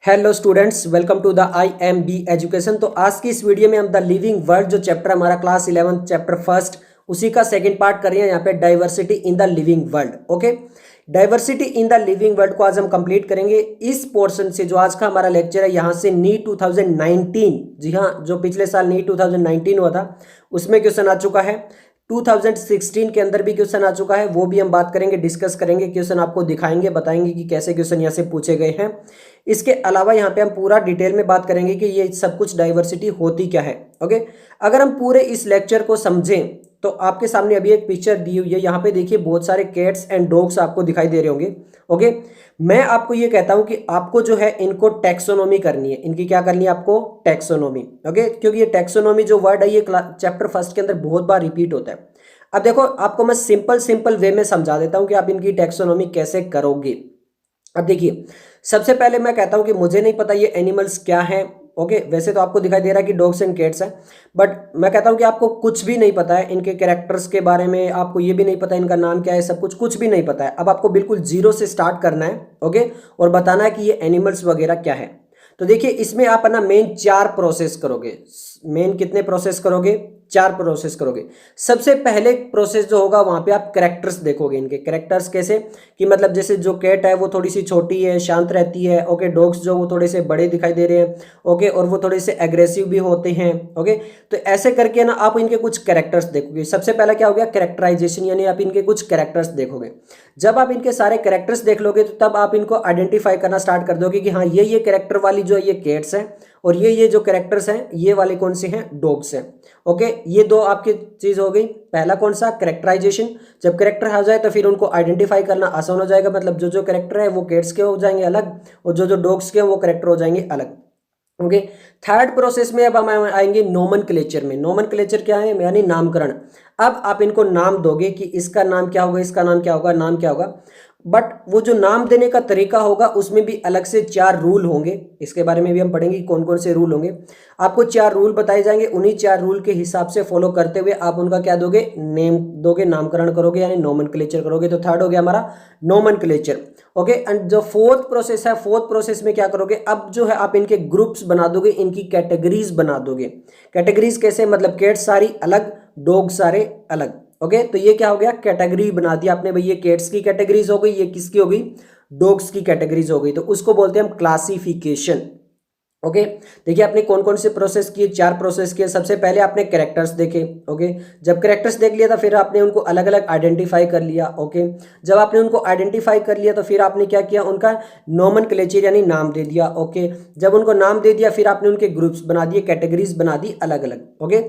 Hello students, welcome to the IMB education. तो आज की इस वीडियो में हम द लिविंग वर्ल्ड जो चैप्टर हमारा क्लास 11 चैप्टर फर्स्ट उसी का सेकंड पार्ट कर रहे हैं यहाँ पे diversity in the living world. Okay, diversity in the living world को आज हम कंप्लीट करेंगे। इस पोर्शन से जो आज का हमारा लेक्चर है यहाँ से नीट 2019, जी हाँ, जो पिछले साल नीट 2019 हुआ था उसमें क्वेश्चन आ चुका है। 2016 के अंदर भी क्वेश्चन आ चुका है, वो भी हम बात करेंगे, डिस्कस करेंगे, क्वेश्चन आपको दिखाएंगे, बताएंगे कि कैसे क्वेश्चन यहाँ से पूछे गए हैं। इसके अलावा यहाँ पे हम पूरा डिटेल में बात करेंगे कि ये सब कुछ डाइवर्सिटी होती क्या है। ओके, अगर हम पूरे इस लेक्चर को समझें तो आपके सामने अभी एक पिक्चर दी हुई है, यहाँ पे देखिए बहुत सारे कैट्स एंड डॉग्स आपको दिखाई दे रहे होंगे। ओके, मैं आपको ये कहता हूँ कि आपको जो है इनको टैक्सोनॉमी करनी है, इनकी क्या करनी है आपको, टैक्सोनॉमी। ओके, क्योंकि ये टैक्सोनॉमी जो वर्ड है ये चैप्टर फर्स्ट के अंदर बहुत बार रिपीट होता है। अब देखो, आपको मैं सिंपल वे में समझा देता हूँ कि आप इनकी टैक्सोनॉमी कैसे करोगे। अब देखिए, सबसे पहले मैं कहता हूं कि मुझे नहीं पता ये एनिमल्स क्या है। ओके, वैसे तो आपको दिखाई दे रहा है कि डॉग्स एंड कैट्स है, बट मैं कहता हूं कि आपको कुछ भी नहीं पता है इनके कैरेक्टर्स के बारे में, आपको ये भी नहीं पता इनका नाम क्या है, सब कुछ भी नहीं पता है। अब आपको बिल्कुल जीरो से स्टार्ट करना है। ओके, और बताना है कि ये एनिमल्स वगैरह क्या है। तो देखिए, इसमें आप ना मेन 4 प्रोसेस करोगे। मेन कितने प्रोसेस करोगे? 4 प्रोसेस करोगे। सबसे पहले प्रोसेस जो होगा वहां पे आप कैरेक्टर्स देखोगे। इनके कैरेक्टर्स कैसे कि मतलब जैसे जो कैट है वो थोड़ी सी छोटी है, शांत रहती है। ओके, डॉग्स जो वो थोड़े से बड़े दिखाई दे रहे हैं। ओके, और वो थोड़े से एग्रेसिव भी होते हैं। ओके, तो ऐसे करके ना आप इनके कुछ कैरेक्टर्स देखोगे। सबसे पहला क्या हो गया, कैरेक्टराइजेशन, यानी आप इनके कुछ कैरेक्टर्स देखोगे। जब आप इनके सारे कैरेक्टर्स देख लोगे तो तब आप इनको आइडेंटिफाई करना स्टार्ट कर दोगे कि हाँ, ये कैरेक्टर वाली जो है ये कैट्स हैं, और ये जो कैरेक्टर्स हैं ये वाले कौन से हैं, डॉग्स हैं। ओके, ये दो आपकी चीज हो गई। पहला कौन सा, कैरेक्टराइजेशन। जब कैरेक्टर आ जाए तो फिर उनको आइडेंटिफाई करना आसान हो जाएगा, मतलब जो कैरेक्टर है वो कैट्स के हो जाएंगे अलग, और जो डॉग्स के वो कैरेक्टर हो जाएंगे अलग। ओके, थर्ड प्रोसेस में अब हम आएंगे नोमेनक्लेचर में। नोमेनक्लेचर क्या है, यानी नामकरण। अब आप इनको नाम दोगे कि इसका नाम क्या होगा, इसका नाम क्या होगा, नाम क्या होगा। बट वो जो नाम देने का तरीका होगा उसमें भी अलग से 4 रूल होंगे। इसके बारे में भी हम पढ़ेंगे कौन कौन से रूल होंगे। आपको 4 रूल बताए जाएंगे, उन्हीं 4 रूल के हिसाब से फॉलो करते हुए आप उनका क्या दोगे, नेम दोगे, नामकरण करोगे, यानी नोमेनक्लेचर करोगे। तो थर्ड हो गया हमारा नोमेनक्लेचर। ओके, एंड जो फोर्थ प्रोसेस है, फोर्थ प्रोसेस में क्या करोगे, अब जो है आप इनके ग्रुप्स बना दोगे, इनकी कैटेगरीज बना दोगे। कैटेगरीज कैसे, मतलब कैट्स सारी अलग, डॉग सारे अलग। ओके, तो ये क्या हो गया, कैटेगरी बना दिया आपने भाई। ये कैट्स की कैटेगरीज हो गई, ये किसकी हो गई, डॉग्स की कैटेगरीज हो गई। तो उसको बोलते हैं हम क्लासिफिकेशन। ओके, देखिए आपने कौन कौन से प्रोसेस किए, 4 प्रोसेस किए। सबसे पहले आपने कैरेक्टर्स देखे। ओके, जब कैरेक्टर्स देख लिया था फिर आपने उनको अलग अलग आइडेंटिफाई कर लिया। ओके, जब आपने उनको आइडेंटिफाई कर लिया तो फिर आपने क्या किया, उनका नोमेनक्लेचर यानी नाम दे दिया। ओके, जब उनको नाम दे दिया फिर आपने उनके ग्रुप्स बना दिए, कैटेगरीज बना दी अलग अलग। ओके,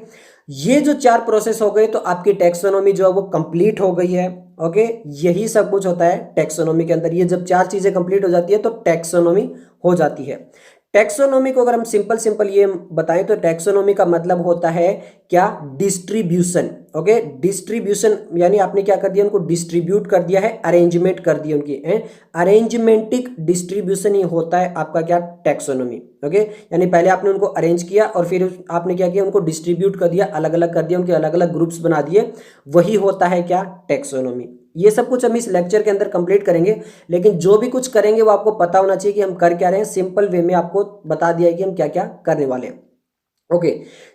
ये जो 4 प्रोसेस हो गए तो आपकी टैक्सोनॉमी जो है वो कंप्लीट हो गई है। ओके, यही सब कुछ होता है टैक्सोनॉमी के अंदर। ये जब 4 चीजें कंप्लीट हो जाती है तो टैक्सोनॉमी हो जाती है। टैक्सोनॉमी को अगर हम सिंपल ये बताएं तो टैक्सोनॉमी का मतलब होता है क्या, डिस्ट्रीब्यूशन। ओके, डिस्ट्रीब्यूशन यानी आपने क्या कर दिया, उनको डिस्ट्रीब्यूट कर दिया है, अरेंजमेंट कर दिया उनकी, अरेंजमेंटिक डिस्ट्रीब्यूशन ही होता है आपका क्या, टैक्सोनॉमी। ओके, यानी पहले आपने उनको अरेंज किया और फिर आपने क्या किया, उनको डिस्ट्रीब्यूट कर दिया, अलग अलग कर दिया, उनके अलग अलग ग्रुप्स बना दिए, वही होता है क्या, टैक्सोनॉमी। ये सब कुछ हम इस लेक्चर के अंदर कंप्लीट करेंगे, लेकिन जो भी कुछ करेंगे वो आपको पता होना चाहिए कि हम कर क्या रहे हैं। सिंपल वे में आपको बता दिया है कि हम क्या क्या करने वाले हैं। ओके,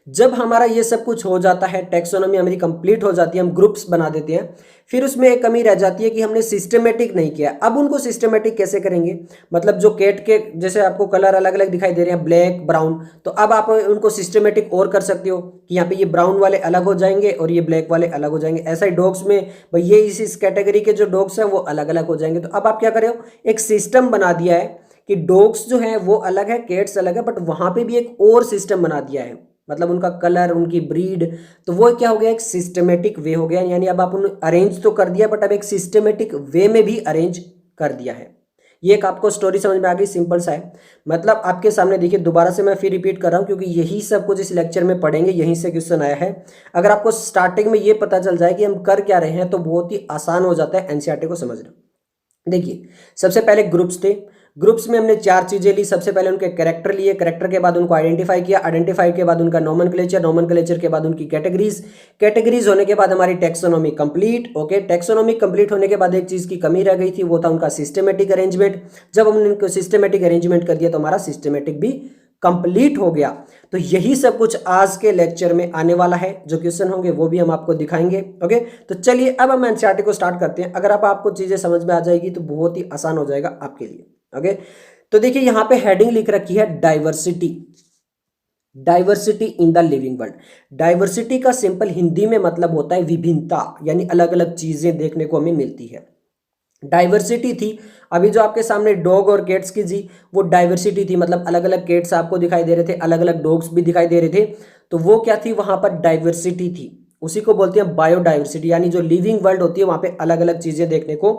जब हमारा ये सब कुछ हो जाता है, टैक्सोनॉमी हमारी कंप्लीट हो जाती है, हम ग्रुप्स बना देते हैं, फिर उसमें एक कमी रह जाती है कि हमने सिस्टमेटिक नहीं किया। अब उनको सिस्टमेटिक कैसे करेंगे, मतलब जो कैट के जैसे आपको कलर अलग अलग दिखाई दे रहे हैं, ब्लैक, ब्राउन, तो अब आप उनको सिस्टमेटिक और कर सकते हो कि यहाँ पे ये ब्राउन वाले अलग हो जाएंगे और ये ब्लैक वाले अलग हो जाएंगे। ऐसा ही डॉग्स में भाई ये इस कैटेगरी के जो डॉग्स हैं वो अलग अलग हो जाएंगे। तो अब आप क्या कर रहे हो, एक सिस्टम बना दिया है कि डॉग्स जो है वो अलग है, कैट्स अलग है, बट वहां पे भी एक और सिस्टम बना दिया है, मतलब उनका कलर, उनकी ब्रीड, तो वो क्या हो गया, एक सिस्टमेटिक वे हो गया। यानी अब आप उन्हें अरेंज तो कर दिया, बट अब एक सिस्टमेटिक वे में भी अरेंज कर दिया है। ये एक आपको स्टोरी समझ में आ गई, सिंपल सा है। मतलब आपके सामने देखिए, दोबारा से मैं फिर रिपीट कर रहा हूँ क्योंकि यही सब कुछ इस लेक्चर में पढ़ेंगे, यहीं से क्वेश्चन आया है। अगर आपको स्टार्टिंग में ये पता चल जाए कि हम कर क्या रहे हैं तो बहुत ही आसान हो जाता है एनसीईआरटी को समझना। देखिए, सबसे पहले ग्रुप्स थे। ग्रुप्स में हमने 4 चीजें ली। सबसे पहले उनके कैरेक्टर लिए, कैरेक्टर के बाद उनको आइडेंटिफाई किया, आइडेंटिफाई के बाद उनका नोमेनक्लेचर, नोमेनक्लेचर के बाद उनकी कैटेगरीज, कैटेगरीज होने के बाद हमारी taxonomy complete. Okay, taxonomy complete होने के बाद एक चीज की कमी रह गई थी, वो था उनका सिस्टमेटिक अरेंजमेंट। जब हमने उनको सिस्टमेटिक अरेंजमेंट कर दिया तो हमारा सिस्टमेटिक भी कंप्लीट हो गया। तो यही सब कुछ आज के लेक्चर में आने वाला है। जो क्वेश्चन होंगे वो भी हम आपको दिखाएंगे। ओके, तो चलिए अब हम एनसीईआरटी को स्टार्ट करते हैं। अगर आपको चीजें समझ में आ जाएगी तो बहुत ही आसान हो जाएगा आपके लिए। ओके, तो देखिए यहां पे हेडिंग लिख रखी है diversity. Diversity in the living world. Diversity का सिंपल हिंदी में मतलब होता है विभिन्नता, यानी अलग अलग चीजें देखने को हमें मिलती है। डाइवर्सिटी थी, अभी जो आपके सामने डॉग और कैट्स की जी वो डाइवर्सिटी थी, मतलब अलग अलग कैट्स आपको दिखाई दे रहे थे, अलग अलग डॉग्स भी दिखाई दे रहे थे, तो वो क्या थी, वहां पर डाइवर्सिटी थी। उसी को बोलते हैं बायोडाइवर्सिटी, यानी जो लिविंग वर्ल्ड होती है वहां पे अलग अलग चीजें देखने को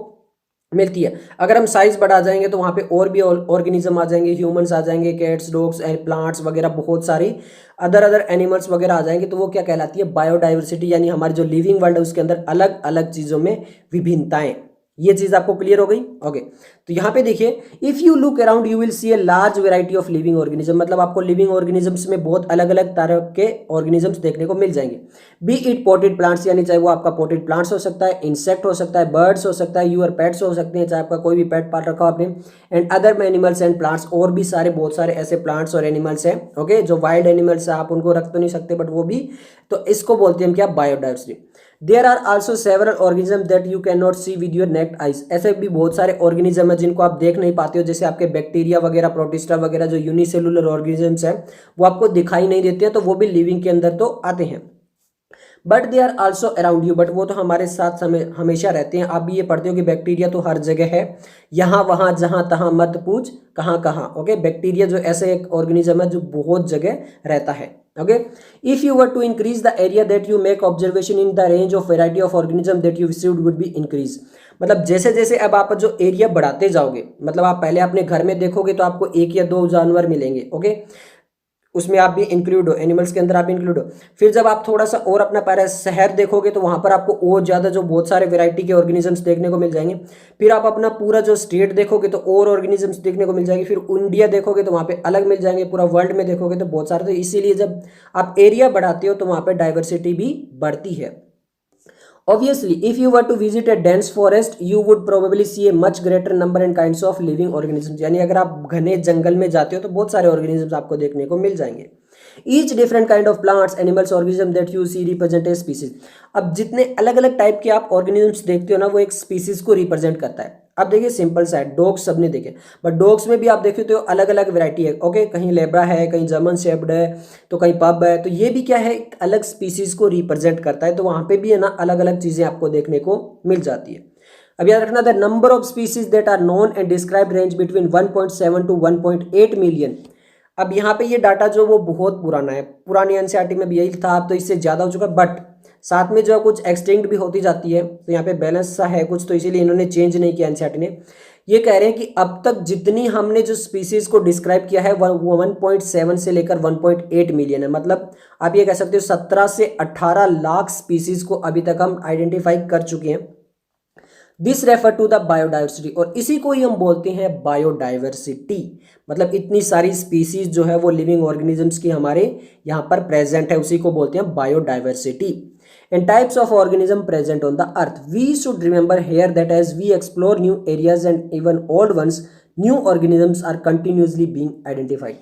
मिलती है। अगर हम साइज बढ़ा जाएंगे तो वहां पे और भी ऑर्गेनिज्म आ जाएंगे, ह्यूमंस आ जाएंगे, कैट्स, डॉग्स एंड प्लांट्स वगैरह, बहुत सारी अदर एनिमल्स वगैरह आ जाएंगे, तो वो क्या कहलाती है, बायोडाइवर्सिटी, यानी हमारी जो लिविंग वर्ल्ड है उसके अंदर अलग अलग चीजों में विभिन्नताएं। ये चीज आपको क्लियर हो गई। ओके, तो यहाँ पे देखिए, if you look around you will see a large variety of living organism, मतलब आपको लिविंग ऑर्गेनिजम्स में बहुत अलग अलग तरह के ऑर्गेनिजम्स देखने को मिल जाएंगे। बी इट पॉटेड प्लांट्स, यानी चाहे वो आपका पॉटेड प्लांट्स हो सकता है, इंसेक्ट हो सकता है, बर्ड्स हो सकता है, यूर पेट्स हो सकते हैं, चाहे आपका कोई भी पेट पाल रखा हो आपने, and other animals and plants, और भी सारे बहुत सारे ऐसे प्लांट्स और एनिमल्स हैं। ओके, जो वाइल्ड एनिमल्स है आप उनको रख तो नहीं सकते, बट वो भी, तो इसको बोलते हैं हम क्या, biodiversity. There are also several organism that you can not see with your naked eyes, ऐसे भी बहुत सारे ऑर्गेनिज्म है जिनको आप देख नहीं पाते हो, जैसे आपके बैक्टीरिया वगैरह, प्रोटिस्टा वगैरह, जो यूनिसेलुलर ऑर्गेनिजम्स हैं वो आपको दिखाई नहीं देते हैं, तो वो भी लिविंग के अंदर तो आते हैं। But they are also around you, but वो तो हमारे साथ हमेशा रहते हैं। आप भी ये पढ़ते हो कि बैक्टीरिया तो हर जगह है, यहाँ वहाँ जहाँ तहाँ मत पूछ कहाँ कहाँ। ओके, बैक्टीरिया जो ऐसे एक ऑर्गेनिज्म है जो बहुत जगह रहता है। Okay, if you were to increase the area that you make observation in the range of variety of organism that you received would be increase, मतलब जैसे जैसे अब आप जो एरिया बढ़ाते जाओगे, मतलब आप पहले अपने घर में देखोगे तो आपको 1 या 2 जानवर मिलेंगे। ओके, उसमें आप भी इंक्लूड हो, एनिमल्स के अंदर आप इंक्लूड हो। फिर जब आप थोड़ा सा और अपना पैरा शहर देखोगे तो वहां पर आपको और ज्यादा जो बहुत सारे वैरायटी के ऑर्गेनिजम्स देखने को मिल जाएंगे। फिर आप अपना पूरा जो स्टेट देखोगे तो और ऑर्गेनिजम्स देखने को मिल जाएंगे। फिर इंडिया देखोगे तो वहां पे अलग मिल जाएंगे, पूरा वर्ल्ड में देखोगे तो बहुत सारे। तो इसीलिए जब आप एरिया बढ़ाते हो तो वहां पर डाइवर्सिटी भी बढ़ती है। Obviously, if you were to visit a dense forest, you would probably see a much greater number and kinds of living organisms. यानी अगर आप घने जंगल में जाते हो तो बहुत सारे ऑर्गेनिजम्स आपको देखने को मिल जाएंगे। Each different kind of plants, animals, organism that you see represent a species. अब जितने अलग अलग टाइप के आप ऑर्गेनिजम्स देखते हो ना, वो एक स्पीसीज को रिप्रेजेंट करता है। अब देखिए सिंपल सा है, डॉग्स सबने देखे, बट डॉग्स में भी आप देखते हो अलग अलग वैरायटी है। ओके, कहीं लेब्रा है, कहीं जर्मन शेपर्ड है, तो कहीं पब है, तो ये भी क्या है, एक अलग स्पीसीज को रिप्रेजेंट करता है। तो वहां पे भी है ना अलग अलग चीजें आपको देखने को मिल जाती है। अब याद रखना, the number of species that are known and described range between 1.7 to 1.8 million. अब यहाँ पे ये डाटा जो वो बहुत पुराना है, पुरानी एनसीईआरटी में भी यही था, अब तो इससे ज्यादा हो चुका है, बट साथ में जो कुछ एक्सटिंक्ट भी होती जाती है, तो यहाँ पे बैलेंस सा है कुछ, तो इसीलिए इन्होंने चेंज नहीं किया एनसीईआरटी ने। ये कह रहे हैं कि अब तक जितनी हमने जो स्पीसीज को डिस्क्राइब किया है वो 1.7 से लेकर 1.8 मिलियन है। मतलब आप ये कह सकते हो 17 से 18 लाख स्पीसीज को अभी तक हम आइडेंटिफाई कर चुके हैं। This refer to the biodiversity, और इसी को ही हम बोलते हैं बायोडाइवर्सिटी। मतलब इतनी सारी स्पीसीज जो है वो लिविंग ऑर्गेनिजम्स की हमारे यहाँ पर प्रेजेंट है, उसी को बोलते हैं biodiversity. And types of organism present on the earth, we should remember here that as we explore new areas and even old ones, new organisms are continuously being identified.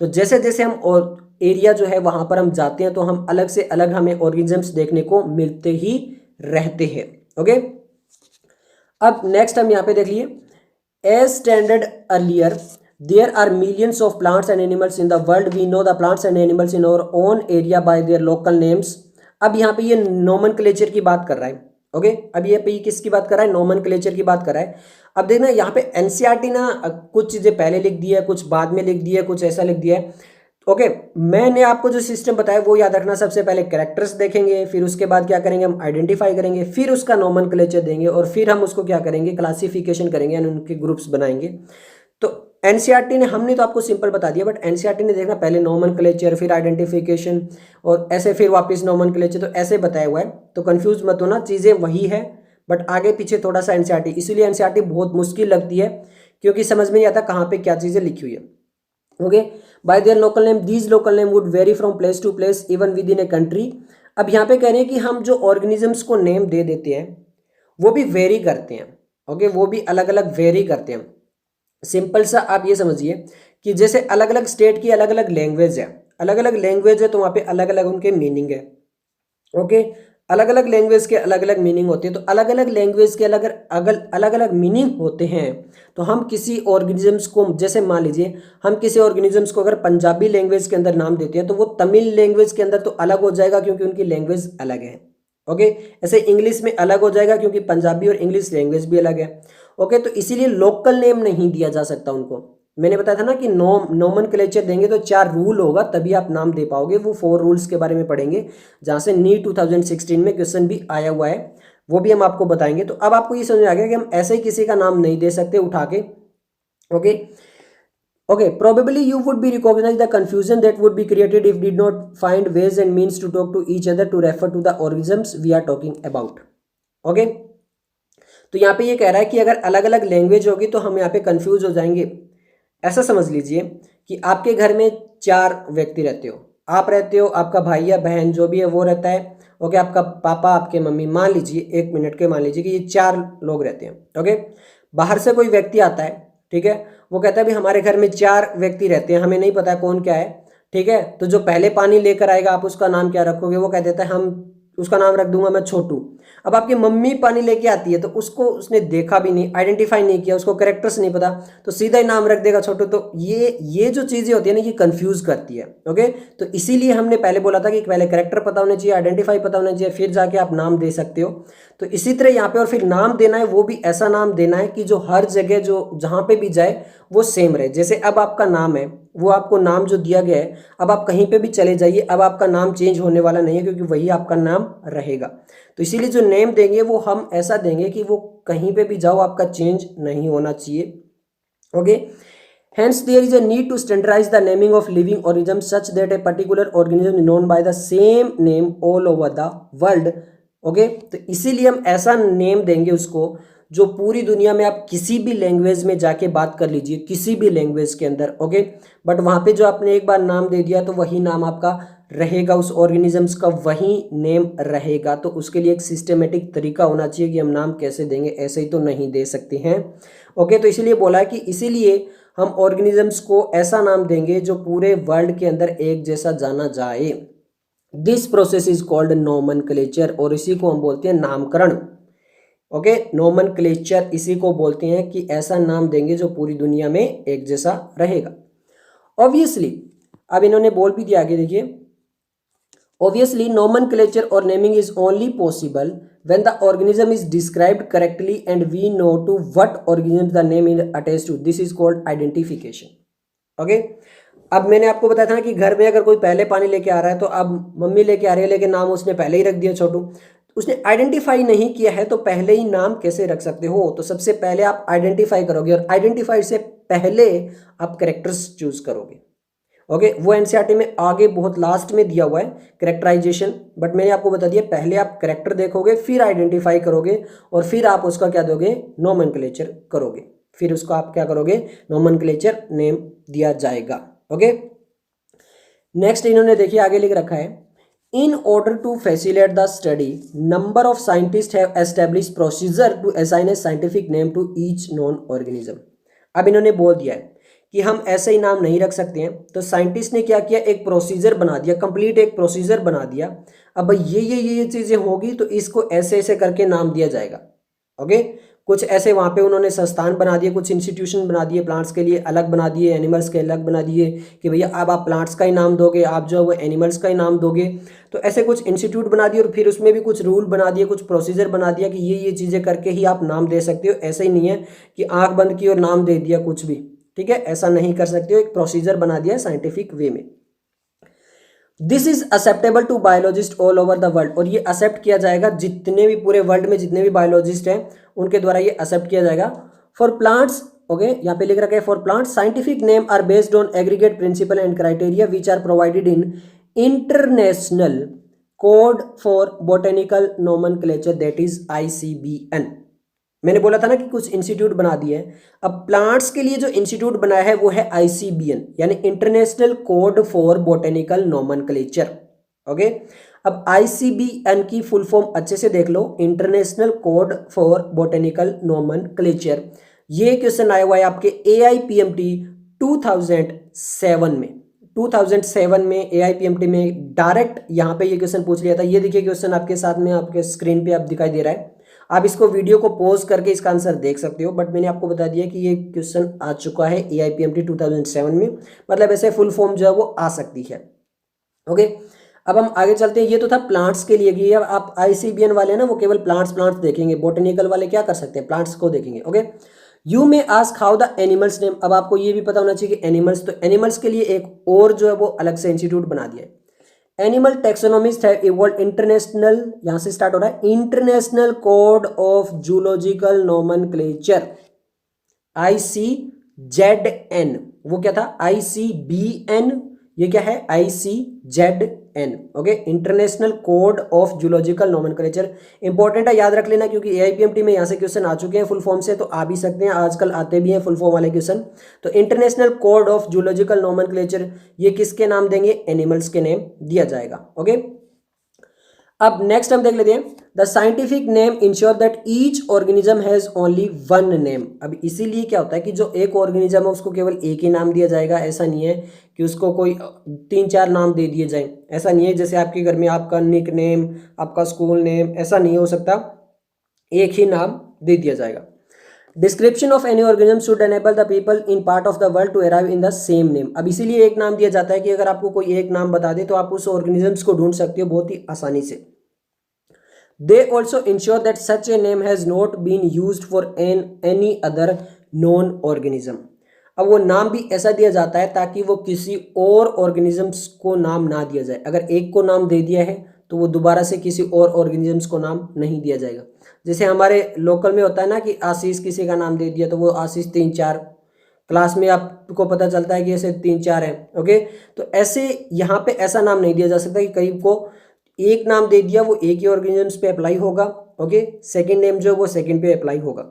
तो जैसे जैसे हम और एरिया जो है वहां पर हम जाते हैं तो हम अलग से अलग हमें ऑर्गेनिजम्स देखने को मिलते ही रहते हैं। ओके, अब नेक्स्ट हम यहाँ पे देख लिए, as standard earlier there are millions of plants and animals in the world, we know the plants and animals in our own area by their local names. अब यहाँ पे ये नोमेनक्लेचर की बात कर रहा है। ओके, अब ये पे किसकी बात कर रहा है, नोमेनक्लेचर की बात कर रहा है। अब देखना यहाँ पे एनसीईआरटी ना कुछ चीजें पहले लिख दी है, कुछ बाद में लिख दी है, कुछ ऐसा लिख दिया है। ओके, मैंने आपको जो सिस्टम बताया वो याद रखना, सबसे पहले कैरेक्टर्स देखेंगे, फिर उसके बाद क्या करेंगे, हम आइडेंटिफाई करेंगे, फिर उसका नोमेनक्लेचर देंगे, और फिर हम उसको क्या करेंगे, क्लासिफिकेशन करेंगे, यानी उनके ग्रुप्स बनाएंगे। तो एनसीईआरटी ने, हमने तो आपको सिंपल बता दिया, बट एनसीईआरटी ने देखना पहले नोमेनक्लेचर, फिर आइडेंटिफिकेशन, और ऐसे फिर वापस नोमेनक्लेचर, तो ऐसे बताया हुआ है। तो कंफ्यूज मत होना, चीजें वही है बट आगे पीछे थोड़ा सा एनसीईआरटी, इसीलिए एनसीईआरटी बहुत मुश्किल लगती है, क्योंकि समझ में नहीं आता कहाँ पे क्या चीज़ें लिखी हुई है। Okay, by their local name, these local name would vary from place to place even within a country. अब यहाँ पे कह रहे हैं कि हम जो ऑर्गेनिजम्स को नेम दे देते हैं वो भी वेरी करते हैं। ओके, वो भी अलग अलग वेरी करते हैं। सिंपल सा आप ये समझिए कि जैसे अलग अलग स्टेट की अलग अलग लैंग्वेज है, अलग अलग लैंग्वेज है तो वहाँ पे अलग अलग उनके मीनिंग है। ओके, अलग अलग लैंग्वेज के अलग अलग मीनिंग होते हैं, तो अलग अलग लैंग्वेज के अलग अलग अलग मीनिंग होते हैं। तो हम किसी ऑर्गेनिजम्स को, जैसे मान लीजिए हम किसी ऑर्गेनिजम्स को अगर पंजाबी लैंग्वेज के अंदर नाम देते हैं तो वो तमिल लैंग्वेज के अंदर तो अलग हो जाएगा क्योंकि उनकी लैंग्वेज अलग है। ओके, ऐसे इंग्लिश में अलग हो जाएगा क्योंकि पंजाबी और इंग्लिश लैंग्वेज भी अलग है। ओके, तो इसीलिए लोकल नेम नहीं दिया जा सकता उनको। मैंने बताया था ना कि नोमेनक्लेचर देंगे तो 4 रूल होगा तभी आप नाम दे पाओगे। वो 4 रूल्स के बारे में पढ़ेंगे जहाँ से नीट 2016 में क्वेश्चन भी आया हुआ है, वो भी हम आपको बताएंगे। तो अब आपको ये समझ में आ गया कि हम ऐसे ही किसी का नाम नहीं दे सकते उठा के। Okay okay, probably you would be recognize the confusion that would be created if did not find ways and means to talk to each other to refer to the organisms we are talking about. Okay, तो यहाँ पे ये कह रहा है कि अगर अलग अलग लैंग्वेज होगी तो हम यहाँ पे कंफ्यूज हो जाएंगे। ऐसा समझ लीजिए कि आपके घर में 4 व्यक्ति रहते हो, आप रहते हो, आपका भाई या बहन जो भी है वो रहता है। ओके, आपका पापा, आपके मम्मी, मान लीजिए 1 मिनट के, मान लीजिए कि ये 4 लोग रहते हैं। ओके, बाहर से कोई व्यक्ति आता है, ठीक है, वो कहता है भी हमारे घर में 4 व्यक्ति रहते हैं, हमें नहीं पता कौन क्या है। ठीक है, तो जो पहले पानी लेकर आएगा आप उसका नाम क्या रखोगे? वो कह देता है हम उसका नाम रख दूंगा मैं छोटू। अब आपकी मम्मी पानी लेके आती है तो उसको उसने देखा भी नहीं, आइडेंटिफाई नहीं किया, उसको कैरेक्टर्स नहीं पता, तो सीधा ही नाम रख देगा छोटू। तो ये जो चीजें होती है ना, ये कंफ्यूज करती है। ओके, तो इसीलिए हमने पहले बोला था कि पहले कैरेक्टर पता होना चाहिए, आइडेंटिफाई पता होना चाहिए, फिर जाके आप नाम दे सकते हो। तो इसी तरह यहाँ पे, और फिर नाम देना है वो भी ऐसा नाम देना है कि जो हर जगह, जो जहाँ पे भी जाए वो सेम रहे। जैसे अब आपका नाम है, वो आपको नाम जो दिया गया है, अब आप कहीं पे भी चले जाइए, अब आपका नाम चेंज होने वाला नहीं है क्योंकि वही आपका नाम रहेगा। तो इसीलिए जो नेम देंगे वो हम ऐसा देंगे कि वो कहीं पे भी जाओ आपका चेंज नहीं होना चाहिए। Okay, hence there is a need to standardize the naming of living organisms such that a particular organism is known by the same name all over the world. Okay, तो इसीलिए हम ऐसा नेम देंगे उसको जो पूरी दुनिया में, आप किसी भी लैंग्वेज में जाके बात कर लीजिए, किसी भी लैंग्वेज के अंदर। ओके, बट वहाँ पे जो आपने एक बार नाम दे दिया तो वही नाम आपका रहेगा, उस ऑर्गेनिजम्स का वही नेम रहेगा। तो उसके लिए एक सिस्टमेटिक तरीका होना चाहिए कि हम नाम कैसे देंगे, ऐसे ही तो नहीं दे सकते हैं। ओके, तो इसीलिए बोला है कि इसीलिए हम ऑर्गेनिजम्स को ऐसा नाम देंगे जो पूरे वर्ल्ड के अंदर एक जैसा जाना जाए। This process is called nomenclature, और इसी को हम बोलते हैं नामकरण। ओके, नोमेनक्लेचर इसी को बोलते हैं कि ऐसा नाम देंगे जो पूरी दुनिया में एक जैसा रहेगा। ऑब्वियसली, अब इन्होंने बोल भी दिया आगे, देखिए, obviously nomenclature or naming is only possible when the organism is described correctly and we know to what organism the name is attached to. This is called identification. Okay, अब मैंने आपको बताया था ना कि घर में अगर कोई पहले पानी लेके आ रहा है तो अब मम्मी लेके आ रही है लेकिन नाम उसने पहले ही रख दिया छोटू, उसने आइडेंटिफाई नहीं किया है, तो पहले ही नाम कैसे रख सकते हो? तो सबसे पहले आप आइडेंटिफाई करोगे, और आइडेंटिफाई से पहले आप कैरेक्टर्स चूज करोगे। ओके, वो एनसीईआरटी में आगे बहुत लास्ट में दिया हुआ है कैरेक्टराइजेशन, बट मैंने आपको बता दिया पहले आप कैरेक्टर देखोगे, फिर आइडेंटिफाई करोगे, और फिर आप उसका क्या दोगे? नोमेनक्लेचर करोगे। फिर उसको आप क्या करोगे? नोमेनक्लेचर नेम दिया जाएगा। ओके, नेक्स्ट इन्होंने देखिए आगे लिख रखा है, in order to facilitate the study number of scientist have establish procedure to assign a scientific name to each known organism. अब इन्होंने बोल दिया है कि हम ऐसे ही नाम नहीं रख सकते हैं, तो साइंटिस्ट ने क्या किया? एक प्रोसीजर बना दिया, कंप्लीट एक प्रोसीजर बना दिया। अब ये चीज़ें होगी तो इसको ऐसे ऐसे करके नाम दिया जाएगा। ओके, कुछ ऐसे वहाँ पे उन्होंने संस्थान बना दिए, कुछ इंस्टीट्यूशन बना दिए, प्लांट्स के लिए अलग बना दिए, एनिमल्स के अलग बना दिए कि भैया अब आप प्लांट्स का ही नाम दोगे, आप जो है वो एनिमल्स का ही नाम दोगे। तो ऐसे कुछ इंस्टीट्यूट बना दिए और फिर उसमें भी कुछ रूल बना दिए, कुछ प्रोसीजर बना दिया कि ये चीज़ें करके ही आप नाम दे सकते हो। ऐसे ही नहीं है कि आँख बंद की और नाम दे दिया कुछ भी, ठीक है, ऐसा नहीं कर सकते हो। एक प्रोसीजर बना दिया है साइंटिफिक वे में। This is acceptable to biologist all over the world, और ये एक्सेप्ट किया जाएगा जितने भी पूरे वर्ल्ड में जितने भी बायोलॉजिस्ट हैं उनके द्वारा ये एक्सेप्ट किया जाएगा। फॉर प्लांट्स, ओके, यहाँ पे लिख रखा है, for plants scientific name are based on aggregate principle and criteria which are provided in international code for botanical nomenclature, that is ICBN। मैंने बोला था ना कि कुछ इंस्टीट्यूट बना दिए हैं। अब प्लांट्स के लिए जो इंस्टीट्यूट बनाया है वो है आईसीबीएन, यानी international code for botanical nomenclature. Okay, अब आईसीबीएन की फुल फॉर्म अच्छे से देख लो, international code for botanical nomenclature. ये क्वेश्चन आया हुआ है आपके एआईपीएमटी 2007 में। 2007 में एआईपीएमटी में डायरेक्ट यहाँ पे ये क्वेश्चन पूछ लिया था। ये देखिए क्वेश्चन आपके साथ में आपके स्क्रीन पे आप दिखाई दे रहा है। आप इसको वीडियो को पॉज करके इसका आंसर देख सकते हो, बट मैंने आपको बता दिया कि ये क्वेश्चन आ चुका है एआईपीएमटी 2007 में, मतलब ऐसे फुल फॉर्म जो है वो आ सकती है। ओके, अब हम आगे चलते हैं। ये तो था प्लांट्स के लिए कि आप आईसीबीएन वाले ना वो केवल प्लांट्स देखेंगे, बोटेनिकल वाले क्या कर सकते हैं, प्लांट्स को देखेंगे। ओके, यू में ask how the animals name. अब आपको ये भी पता होना चाहिए कि एनिमल्स, तो एनिमल्स के लिए एक और जो है वो अलग से इंस्टीट्यूट बना दिया है। एनिमल टैक्सोनॉमिस्ट है इवॉल्व इंटरनेशनल, यहां से स्टार्ट हो रहा है, international code of zoological nomenclature, ICZN। वो क्या था, ICBN, ये क्या है, ICZN। Okay, international code of zoological nomenclature. Important है, याद रख लेना, क्योंकि एआईपीएमटी में यहाँ से क्वेश्चन आ चुके हैं फुल फॉर्म से, तो आ भी सकते हैं, आजकल आते भी हैं फुल फॉर्म वाले क्वेश्चन। तो international code of zoological nomenclature, ये किसके नाम देंगे, एनिमल्स के नेम दिया जाएगा। ओके, अब नेक्स्ट हम देख लेते हैं, the scientific name ensure that each organism has only one name. अब इसीलिए क्या होता है कि जो एक ऑर्गेनिज्म है उसको केवल एक ही नाम दिया जाएगा, ऐसा नहीं है कि उसको कोई 3-4 नाम दे दिए जाए, ऐसा नहीं है। जैसे आपके घर में आपका निक नेम, आपका स्कूल नेम, ऐसा नहीं हो सकता, एक ही नाम दे दिया जाएगा। Description of any organism should enable the people in part of the world to arrive in the same name. अब इसीलिए एक नाम दिया जाता है कि अगर आपको कोई एक नाम बता दे तो आप उस ऑर्गेनिजम्स को ढूंढ सकते हो बहुत ही आसानी से। They also ensure that such a name has not been used for any other known organism। अब वो नाम भी ऐसा दिया जाता है ताकि वो किसी और ऑर्गेनिजम्स को नाम ना दिया जाए। अगर एक को नाम दे दिया है तो वो दोबारा से किसी और ऑर्गेनिजम्स को नाम नहीं दिया जाएगा। जैसे हमारे लोकल में होता है ना कि आशीष किसी का नाम दे दिया तो वो आशीष 3-4, क्लास में आपको पता चलता है कि ऐसे 3-4 हैं। ओके, तो ऐसे यहाँ पे ऐसा नाम नहीं दिया जा सकता कि कहीं को एक नाम दे दिया वो एक ही ऑर्गेनिजम्स पे अप्लाई होगा। ओके, सेकंड नेम जो वो सेकंड पे अप्लाई होगा।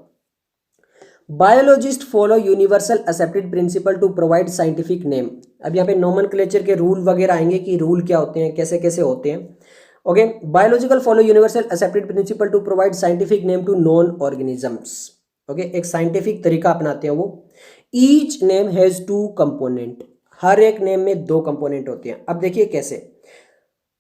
Biologist follow universal accepted principle to provide scientific name. अब यहाँ पे नोमेनक्लेचर के रूल वगैरह आएंगे कि रूल क्या होते हैं, कैसे कैसे होते हैं। Okay, biological follow universal accepted principle to provide scientific name to known organisms. Okay, एक साइंटिफिक तरीका अपनाते हैं वो। ईच नेम हैज 2 कंपोनेंट, हर एक नेम में 2 कंपोनेंट होते हैं। अब देखिए कैसे,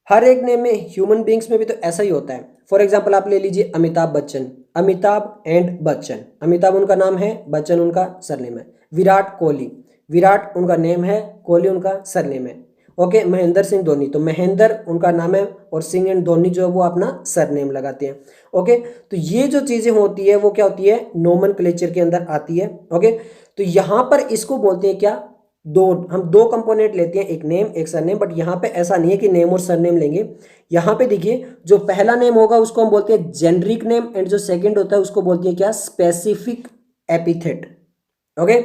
हर एक नेम में, ह्यूमन बींग्स में भी तो ऐसा ही होता है। फॉर एग्जाम्पल आप ले लीजिए अमिताभ बच्चन, अमिताभ एंड बच्चन, अमिताभ उनका नाम है, बच्चन उनका सरनेम है। विराट कोहली, विराट उनका नेम है, कोहली उनका सरनेम है। ओके, महेंद्र सिंह धोनी, तो महेंद्र उनका नाम है और सिंह एंड धोनी जो है वो अपना सरनेम लगाते हैं। ओके, तो ये जो चीजें होती है वो क्या होती है, नोमेनक्लेचर के अंदर आती है। ओके, तो यहां पर इसको बोलते हैं क्या, हम दो कंपोनेंट लेते हैं, एक नेम एक सरनेम। बट यहाँ पे ऐसा नहीं है कि नेम और सरनेम लेंगे। यहाँ पे देखिए जो पहला नेम होगा उसको हम बोलते हैं जेनरिक नेम, एंड जो सेकंड होता है उसको बोलते हैं क्या, स्पेसिफिक एपिथेट। ओके,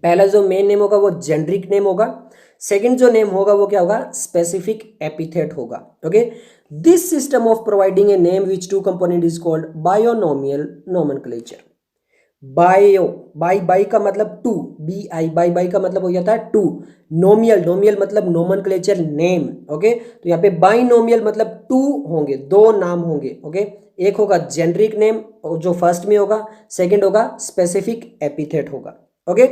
पहला जो मेन नेम होगा वो जेनरिक नेम होगा, सेकंड जो नेम होगा वो क्या होगा, स्पेसिफिक एपिथेट होगा। Okay, this system of providing a name which 2 component is called binomial nomenclature. Bio, by का मतलब 2, BI, बाई का मतलब हो जाता है 2। नोमियल, नोमियल मतलब नोमेनक्लेचर नेम। ओके, तो यहाँ पे बाइनोमियल मतलब 2 होंगे, 2 नाम होंगे। ओके, एक होगा जेनरिक नेम जो फर्स्ट में होगा, सेकंड होगा स्पेसिफिक एपिथेट होगा। ओके,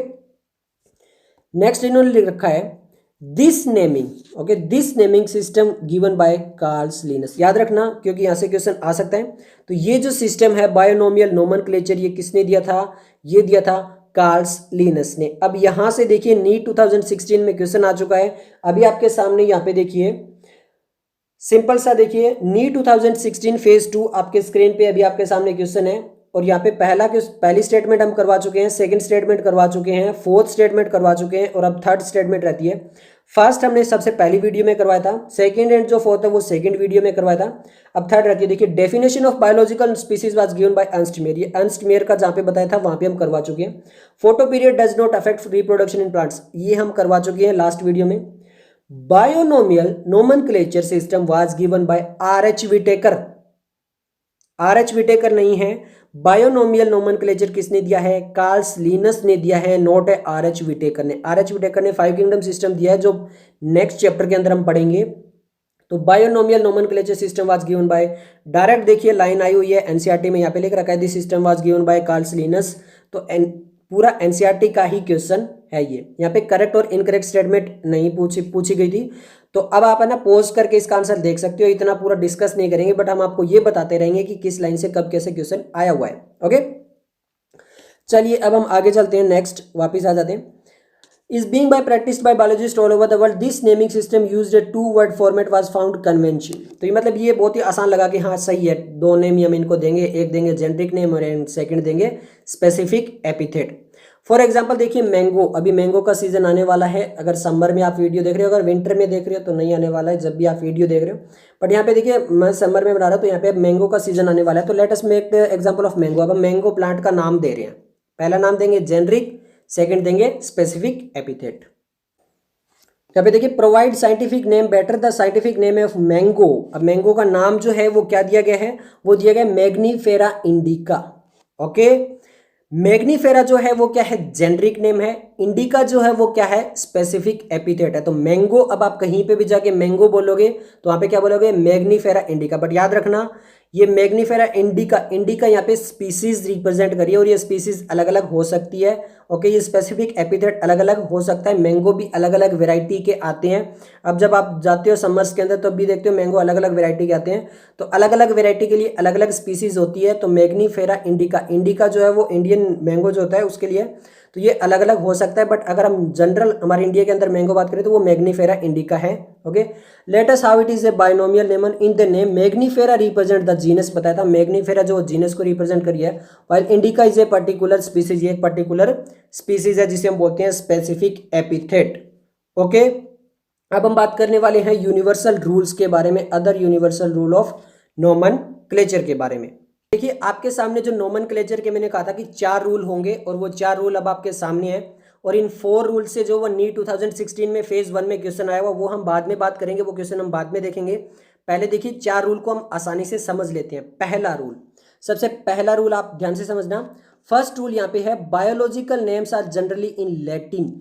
नेक्स्ट इन्होंने लिख रखा है this naming. Okay, this naming system given by Carl Linnaeus. याद रखना क्योंकि यहां से क्वेश्चन आ सकता है। तो ये जो सिस्टम है बायोनोमियल नोमेनक्लेचर, ये किसने दिया था, ये दिया था कार्ल लिनस ने। अब यहां से देखिए नीट 2016 में क्वेश्चन आ चुका है, अभी आपके सामने यहाँ पे देखिए सिंपल सा, देखिए नीट 2016 फेज 2 आपके स्क्रीन पे अभी आपके सामने क्वेश्चन है। और यहाँ पे पहली स्टेटमेंट हम करवा चुके हैं, सेकंड स्टेटमेंट करवा चुके हैं, फोर्थ स्टेटमेंट करवा चुके हैं, और अब थर्ड स्टेटमेंट रहती है। फर्स्ट हमने सबसे पहली वीडियो में करवाया था, सेकंड एंड जो फोर्थ है वो सेकंड वीडियो में करवाया था, अब थर्ड रहती है। देखिए definition of biological species was given bye Ernst Mayr, ये अर्नस्ट मेयर का जहाँ पे बताया था वहाँ पे हम करवा चुके हैं। Photoperiod does not affect reproduction in plants, ये हम करवा चुके हैं लास्ट वीडियो में। Binomial nomenclature system was given by R.H. Whittaker, RH Whittaker नहीं है। बायोनोमियल नोमेनक्लेचर किसने दिया है? कार्ल लिनस ने दिया है, नोट है RH विटेकर ने। RH विटेकर ने 5 किंगडम सिस्टम दिया है जो नेक्स्ट चैप्टर के अंदर हम पढ़ेंगे। तो binomial nomenclature system was given by, direct देखिए लाइन आई हुई है एनसीईआरटी में, यहाँ पे लिख रखा है this system was given by Carl Linnaeus. तो पूरा एनसीईआरटी का ही क्वेश्चन है ये। यहाँ पे करेक्ट और इनकरेक्ट स्टेटमेंट नहीं पूछी गई थी। तो अब आप है ना पॉज करके इसका आंसर देख सकते हो, इतना पूरा डिस्कस नहीं करेंगे बट हम आपको ये बताते रहेंगे कि किस लाइन से कब कैसे क्वेश्चन आया हुआ है। ओके, चलिए अब हम आगे चलते हैं, नेक्स्ट वापिस आ जाते हैं। is being by practiced by biologists all over the world, this naming system used a 2-word format was found conventional। तो ये मतलब ये बहुत ही आसान लगा कि हाँ सही है, 2 नेम हम इनको देंगे, एक देंगे जेनरिक नेम और सेकंड देंगे स्पेसिफिक एपिथेट। फॉर एग्जांपल देखिए मैंगो, अभी मैंगो का सीजन आने वाला है। अगर समर में आप वीडियो देख रहे हो, अगर विंटर में देख रहे हो तो नहीं आने वाला है, जब भी आप वीडियो देख रहे हो। बट यहाँ पे देखिए मैं समर में बना रहा हूँ, तो यहाँ पे मैंगो का सीजन आने वाला है। तो let us make example of mango. अब हम मैंगो प्लांट का नाम दे रहे हैं, पहला नाम देंगे जेनरिक, सेकंड देंगे स्पेसिफिक एपिथेट। यहाँ पे देखिए provide scientific name better the scientific name of mango. अब मैंगो का नाम जो है वो क्या दिया गया है? वो दिया गया मैग्नीफेरा इंडिका। ओके, मैग्नीफेरा जो है वो क्या है? जेनरिक नेम है। इंडिका जो है वो क्या है? स्पेसिफिक एपिथेट है। तो मैंगो, अब आप कहीं पे भी जाके मैंगो बोलोगे तो वहां पे क्या बोलोगे? Mangifera indica. बट याद रखना ये मैग्नीफेरा इंडिका, इंडिका यहाँ पे स्पीसीज रिप्रेजेंट करिए और ये स्पीसीज अलग अलग हो सकती है। ओके, ये स्पेसिफिक एपिथेट अलग अलग हो सकता है। मैंगो भी अलग अलग वेराइटी के आते हैं। अब जब आप जाते हो समर्स के अंदर तो भी देखते हो मैंगो अलग अलग वेराइटी के आते हैं। तो अलग अलग वेराइटी के लिए अलग अलग स्पीसीज होती है। तो मैग्नीफेरा इंडिका, इंडिका जो है वो इंडियन मैंगो जो होता है उसके लिए, तो ये अलग अलग हो सकता है। बट अगर हम जनरल हमारे इंडिया के अंदर मैंगो बात करें तो वो मैग्नीफेरा इंडिका है। Okay, let us how it is a binomial name in the name Mangifera represent the genus, बताया था मैग्नीफेरा जो जीनस को रिप्रेजेंट करिए, while indica is a particular species, ये एक पर्टिकुलर स्पीसीज है जिसे हम बोलते हैं स्पेसिफिक एपिथेट। ओके, अब हम बात करने वाले हैं यूनिवर्सल रूल्स के बारे में, other universal rule of nomenclature के बारे में। देखिए आपके सामने जो नोमेनक्लेचर के मैंने कहा था कि 4 रूल होंगे और वो 4 रूल अब आपके सामने हैं। और इन 4 रूल से जो वो नीट 2016 में फेज 1 में क्वेश्चन आया हुआ वो हम बाद में बात करेंगे, वो क्वेश्चन हम बाद में देखेंगे। पहले देखिए 4 रूल को हम आसानी से समझ लेते हैं। पहला रूल, सबसे पहला रूल आप ध्यान से समझना। फर्स्ट रूल यहाँ पे है biological names are generally in Latin.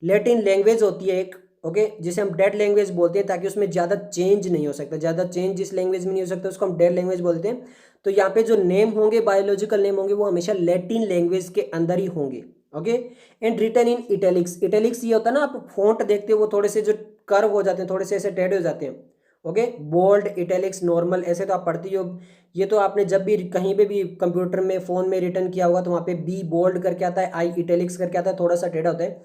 Latin language होती है एक, ओके, जिसे हम डेड लैंग्वेज बोलते हैं ताकि उसमें ज़्यादा चेंज नहीं हो सकता। ज़्यादा चेंज जिस लैंग्वेज में नहीं हो सकता उसको हम डेड लैंग्वेज बोलते हैं। तो यहाँ पे जो नेम होंगे बायोलॉजिकल नेम होंगे वो हमेशा लैटिन लैंग्वेज के अंदर ही होंगे। Okay, and written in italics. Italics ये होता है ना, आप फॉन्ट देखते हो वो थोड़े से जो कर्व हो जाते हैं, थोड़े से ऐसे टेढ़े हो जाते हैं। ओके, बोल्ड, इटैलिक्स, नॉर्मल, ऐसे तो आप पढ़ती हो। ये तो आपने जब भी कहीं पे भी कंप्यूटर में फोन में रिटर्न किया होगा तो वहाँ पे बी बोल्ड करके आता है, आई इटैलिक्स करके आता है, थोड़ा सा टेढ़ा होता है।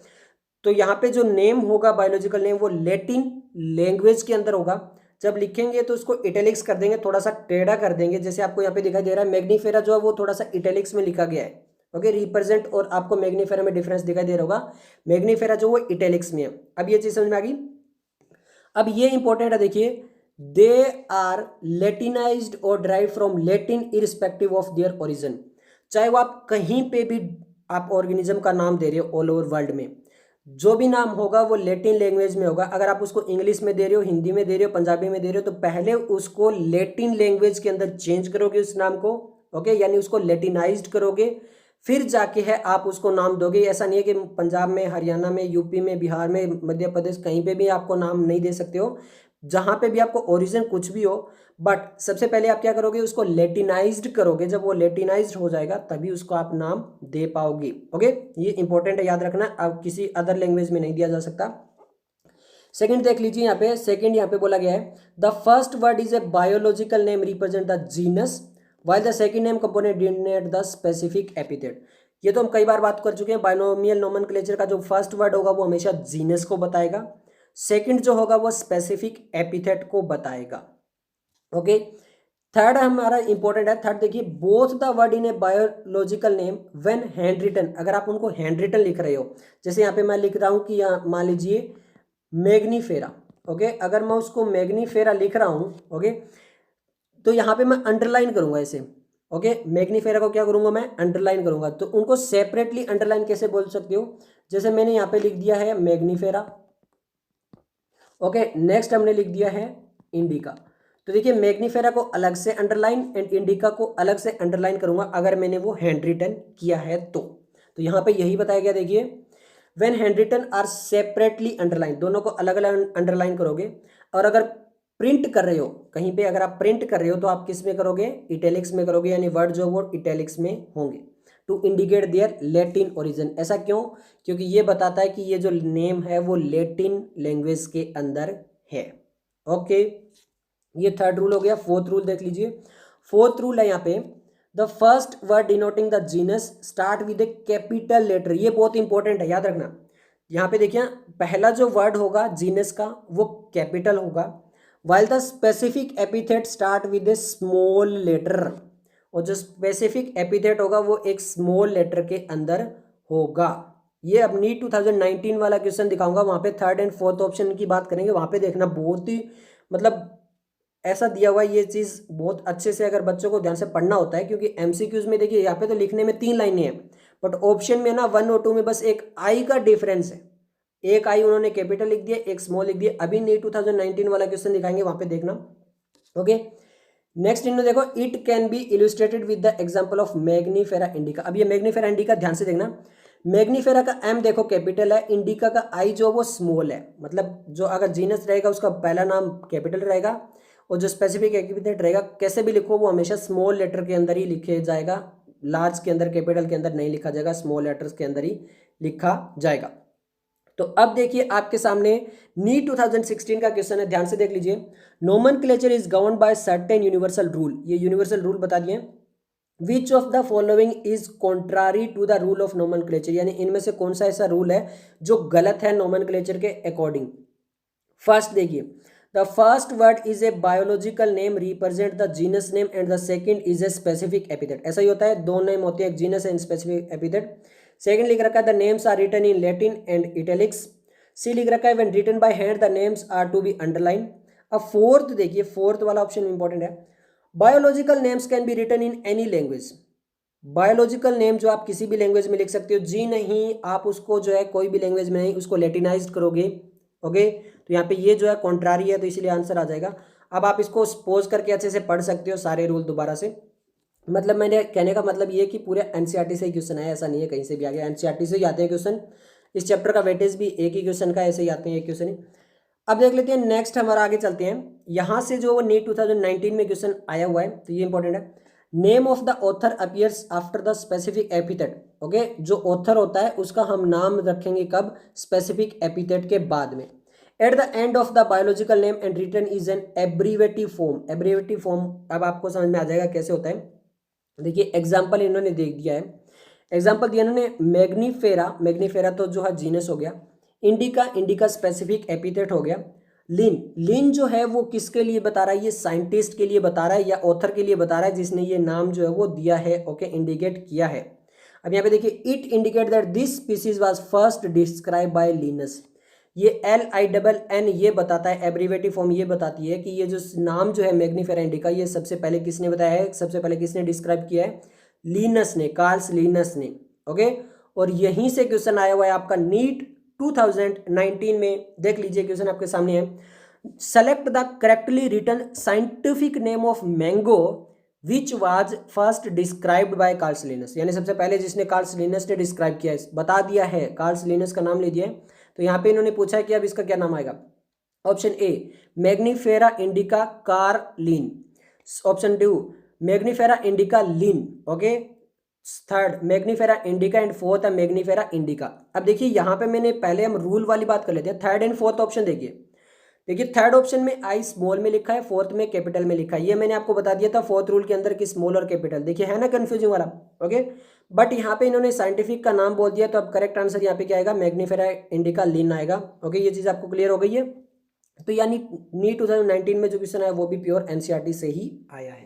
तो यहाँ पे जो नेम होगा बायोलॉजिकल नेम वो लैटिन लैंग्वेज के अंदर होगा। जब लिखेंगे तो उसको इटैलिक्स कर देंगे, थोड़ा सा टेढ़ा कर देंगे। जैसे आपको यहाँ पे दिखाई दे रहा है मैग्नीफेरा जो है वो थोड़ा सा इटैलिक्स में लिखा गया है। ओके, रिप्रेजेंट, और आपको मैग्नीफेरा में डिफरेंस दिखाई दे रहा होगा, मैग्नीफेरा जो वो इटैलिक्स में है। अब ये चीज समझ में आ गई। अब ये इंपॉर्टेंट है, देखिए दे आर लेटिनाइज्ड और drive from Latin irrespective of their origin. चाहे वो आप कहीं पे भी आप ऑर्गेनिज्म का नाम दे रहे हो ऑल ओवर वर्ल्ड में, जो भी नाम होगा वो लैटिन लैंग्वेज में होगा। अगर आप उसको इंग्लिश में दे रहे हो, हिंदी में दे रहे हो, पंजाबी में दे रहे हो, तो पहले उसको लैटिन लैंग्वेज के अंदर चेंज करोगे उस नाम को। ओके, यानी उसको लैटिनाइज्ड करोगे, फिर जाके है आप उसको नाम दोगे। ऐसा नहीं है कि पंजाब में, हरियाणा में, यूपी में, बिहार में, मध्य प्रदेश, कहीं पे भी आपको नाम नहीं दे सकते हो। जहां पे भी आपको ओरिजिन कुछ भी हो, बट सबसे पहले आप क्या करोगे, उसको लेटिनाइज्ड करोगे। जब वो लेटिनाइज्ड हो जाएगा तभी उसको आप नाम दे पाओगे। ओके, ये इंपॉर्टेंट है, याद रखना। अब किसी अदर लैंग्वेज में नहीं दिया जा सकता। सेकंड देख लीजिए, यहाँ पे सेकंड यहाँ पे बोला गया है the first word is a biological name represent the genus while the second name component denote the specific epithet। ये तो हम कई बार बात कर चुके हैं। बाइनोमियल नोमेनक्लेचर का जो फर्स्ट वर्ड होगा वो हमेशा जीनस को बताएगा, सेकंड जो होगा वो स्पेसिफिक एपिथेट को बताएगा। ओके, थर्ड हमारा इंपॉर्टेंट है। थर्ड देखिए both the word in a biological name when hand written, अगर आप उनको हैंड रिटन लिख रहे हो, जैसे यहाँ पे मैं लिख रहा हूँ कि मान लीजिए मैग्नीफेरा। ओके, अगर मैं उसको मैग्नीफेरा लिख रहा हूँ, ओके, तो यहाँ पे मैं अंडरलाइन करूंगा ऐसे। ओके, मैग्नीफेरा को क्या करूंगा, मैं अंडरलाइन करूंगा। तो उनको सेपरेटली अंडरलाइन कैसे बोल सकते हो, जैसे मैंने यहाँ पे लिख दिया है मैग्नीफेरा। ओके, नेक्स्ट हमने लिख दिया है इंडिका। तो देखिए मैग्नीफेरा को अलग से अंडरलाइन एंड इंडिका को अलग से अंडरलाइन करूंगा अगर मैंने वो हैंड रिटन किया है तो यहाँ पे यही बताया गया। देखिए when hand written are separately underline, दोनों को अलग अलग अंडरलाइन करोगे। और अगर प्रिंट कर रहे हो कहीं पे, अगर आप प्रिंट कर रहे हो तो आप किस में करोगे, इटैलिक्स में करोगे, यानी वर्ड जो वो इटैलिक्स में होंगे to indicate their Latin origin. ऐसा क्यों? क्योंकि ये बताता है कि ये जो नेम है वो लैटिन लैंग्वेज के अंदर है। ओके, ये थर्ड रूल हो गया। फोर्थ रूल देख लीजिए। फोर्थ रूल है यहाँ पे, the first word denoting the genus start with a capital letter. ये बहुत इंपॉर्टेंट है, याद रखना। यहाँ पे देखिए पहला जो वर्ड होगा जीनस का वो कैपिटल होगा, while the specific epithet start with a small letter, और जो स्पेसिफिक एपिथेट होगा वो एक स्मॉल लेटर के अंदर होगा। ये अब नीट 2019 वाला क्वेश्चन दिखाऊंगा, वहां पे थर्ड एंड फोर्थ ऑप्शन की बात करेंगे, वहां पे देखना बहुत ही मतलब ऐसा दिया हुआ है। ये चीज़ बहुत अच्छे से अगर बच्चों को ध्यान से पढ़ना होता है, क्योंकि एमसीक्यूज में देखिए यहाँ पे तो लिखने में 3 लाइनें हैं, बट ऑप्शन में ना 1 और 2 में बस एक आई का डिफरेंस है। एक आई उन्होंने कैपिटल लिख दिया, एक स्मॉल लिख दिया। अभी नीट 2019 वाला क्वेश्चन दिखाएंगे, वहां पे देखना। ओके, नेक्स्ट इन्होंने देखो, it can be illustrated with the example of Mangifera indica. अब ये मैग्नीफेरा इंडिका ध्यान से देखना, मैग्नीफेरा का एम देखो कैपिटल है, इंडिका का आई जो वो स्मॉल है। मतलब जो अगर जीनस रहेगा उसका पहला नाम कैपिटल रहेगा, और जो स्पेसिफिक एपिथेट रहेगा कैसे भी लिखो वो हमेशा स्मॉल लेटर के अंदर ही लिखे जाएगा, लार्ज के अंदर कैपिटल के अंदर नहीं लिखा जाएगा, स्मॉल लेटर्स के अंदर ही लिखा जाएगा। तो अब देखिए आपके सामने नीट 2016 का क्वेश्चन है, ध्यान से देख लीजिए। Nomenclature is govern by certain universal rule. ये यूनिवर्सल रूल बता दिए। Which of the following is contrary to the rule of nomenclature, यानी इनमें से कौन सा ऐसा रूल है जो गलत है नोमेनक्लेचर के अकॉर्डिंग। फर्स्ट देखिए, the first word is a biological name represent the genus name and the second is a specific epithet. ऐसा ही होता है, दो नेम होते हैं, एक genus and specific epithet. Second लिख रखा है the names are written in Latin and italics. C लिख रखा है when written by hand the names are to be underline. अब फोर्थ देखिए, फोर्थ वाला ऑप्शन इंपॉर्टेंट है, biological names can be written in any language. Biological name जो आप किसी भी लैंग्वेज में लिख सकते हो, जी नहीं आप उसको जो है कोई भी लैंग्वेज में नहीं, उसको लैटिनाइज्ड करोगे। ओके, तो यहाँ पे ये जो है कॉन्ट्रारी है, तो इसलिए आंसर आ जाएगा। अब आप इसको पोज करके अच्छे से पढ़ सकते हो सारे रूल दोबारा से। मतलब मैंने कहने का मतलब ये कि पूरे एनसीईआरटी से ही क्वेश्चन है, ऐसा नहीं है कहीं से भी आ गया, एनसीईआरटी से ही आते हैं क्वेश्चन। इस चैप्टर का वेटेज भी एक ही क्वेश्चन का, ऐसे ही आते हैं एक क्वेश्चन ही। अब देख लेते हैं नेक्स्ट, हमारा आगे चलते हैं। यहाँ से जो नीट 2019 में क्वेश्चन आया हुआ है, तो ये इंपॉर्टेंट है। Name of the author appears after the specific epithet. Okay, जो ऑथर होता है उसका हम नाम रखेंगे कब, स्पेसिफिक एपिथेट के बाद में। At the end of the biological name and written is an abbreviative form. Abbreviative form अब आपको समझ में आ जाएगा कैसे होता है। देखिए एग्जाम्पल इन्होंने दे दिया है, एग्जाम्पल दिया इन्होंने मैग्नीफेरा, मैग्नीफेरा तो जो है जीनस हो गया, इंडिका, इंडिका स्पेसिफिक एपिथेट हो गया, लिन, लिन जो है वो किसके लिए बता रहा है, ये साइंटिस्ट के लिए बता रहा है या ऑथर के लिए बता रहा है जिसने ये नाम जो है वो दिया है। ओके, इंडिकेट किया है। अब यहाँ पे देखिए, it indicate that this species was first describe by Linus. ये LINN ये बताता है, एब्रीवेटिव फॉर्म ये बताती है कि ये जो नाम जो है मैग्नीफेरा इंडिका, ये सबसे पहले किसने बताया है, सबसे पहले किसने डिस्क्राइब किया है, लिनस ने, कार्ल्स लिनस ने। ओके, और यहीं से क्वेश्चन आया हुआ है आपका नीट 2019 में। देख लीजिए क्वेश्चन आपके सामने है, select the correctly written scientific name of mango which was first described by Carl's Linnaeus. यानी सबसे पहले जिसने कार्ल्स लिनस ने डिस्क्राइब किया है, बता दिया है, कार्ल्स लिनस का नाम ले दिया है। तो यहाँ पे इन्होंने पूछा है कि अब इसका क्या नाम आएगा। Option A Mangifera indica Carlin, option 2 Mangifera indica Lin. Okay, third Mangifera indica and fourth है मैग्नीफेरा इंडिका। अब देखिए यहाँ पे मैंने पहले हम रूल वाली बात कर लेते हैं। थर्ड एंड फोर्थ ऑप्शन देखिए, थर्ड ऑप्शन में आई स्मॉल में लिखा है, फोर्थ में कैपिटल में लिखा है। ये मैंने आपको बता दिया था फोर्थ रूल के अंदर कि स्मॉल और कैपिटल, देखिए है ना कंफ्यूजिंग वाला। ओके, बट यहाँ पे इन्होंने साइंटिफिक का नाम बोल दिया, तो अब करेक्ट आंसर यहाँ पे क्या आएगा, मैग्नीफेरा इंडिका लिन आएगा। ओके, ये चीज़ आपको क्लियर हो गई है। तो यानी नीट 2019 में जो क्वेश्चन है वो भी प्योर एनसीईआरटी से ही आया है।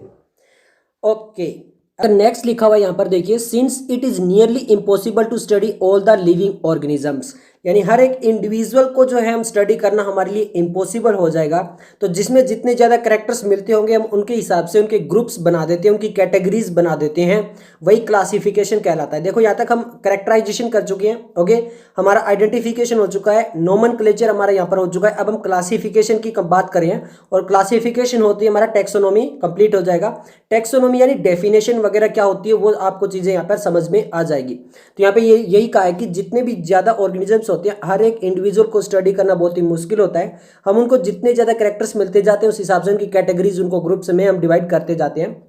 ओके, नेक्स्ट लिखा हुआ है यहाँ पर देखिए, since it is nearly impossible to study all the living organisms. यानी हर एक इंडिविजुअल को जो है हम स्टडी करना हमारे लिए इम्पॉसिबल हो जाएगा। तो जिसमें जितने ज़्यादा कैरेक्टर्स मिलते होंगे हम उनके हिसाब से उनके ग्रुप्स बना देते हैं, उनकी कैटेगरीज बना देते हैं, वही क्लासिफिकेशन कहलाता है। देखो यहाँ तक हम कैरेक्टराइजेशन कर चुके हैं। ओके, हमारा आइडेंटिफिकेशन हो चुका है, नोमेनक्लेचर हमारा यहाँ पर हो चुका है। अब हम क्लासिफिकेशन की बात करें और क्लासिफिकेशन होती है हमारा टैक्सोनॉमी कंप्लीट हो जाएगा। टैक्सोनॉमी यानी डेफिनेशन वगैरह क्या होती है वो आपको चीज़ें यहाँ पर समझ में आ जाएगी। तो यहाँ पे यही कहा है कि जितने भी ज़्यादा ऑर्गेनिजम्स होते हैं हर एक इंडिविजुअल को स्टडी करना बहुत ही मुश्किल होता है। हम उनको जितने ज़्यादा कैरेक्टर्स मिलते जाते हैं उस हिसाब से उनकी कैटेगरीज उनको ग्रुप्स में हम डिवाइड करते जाते हैं।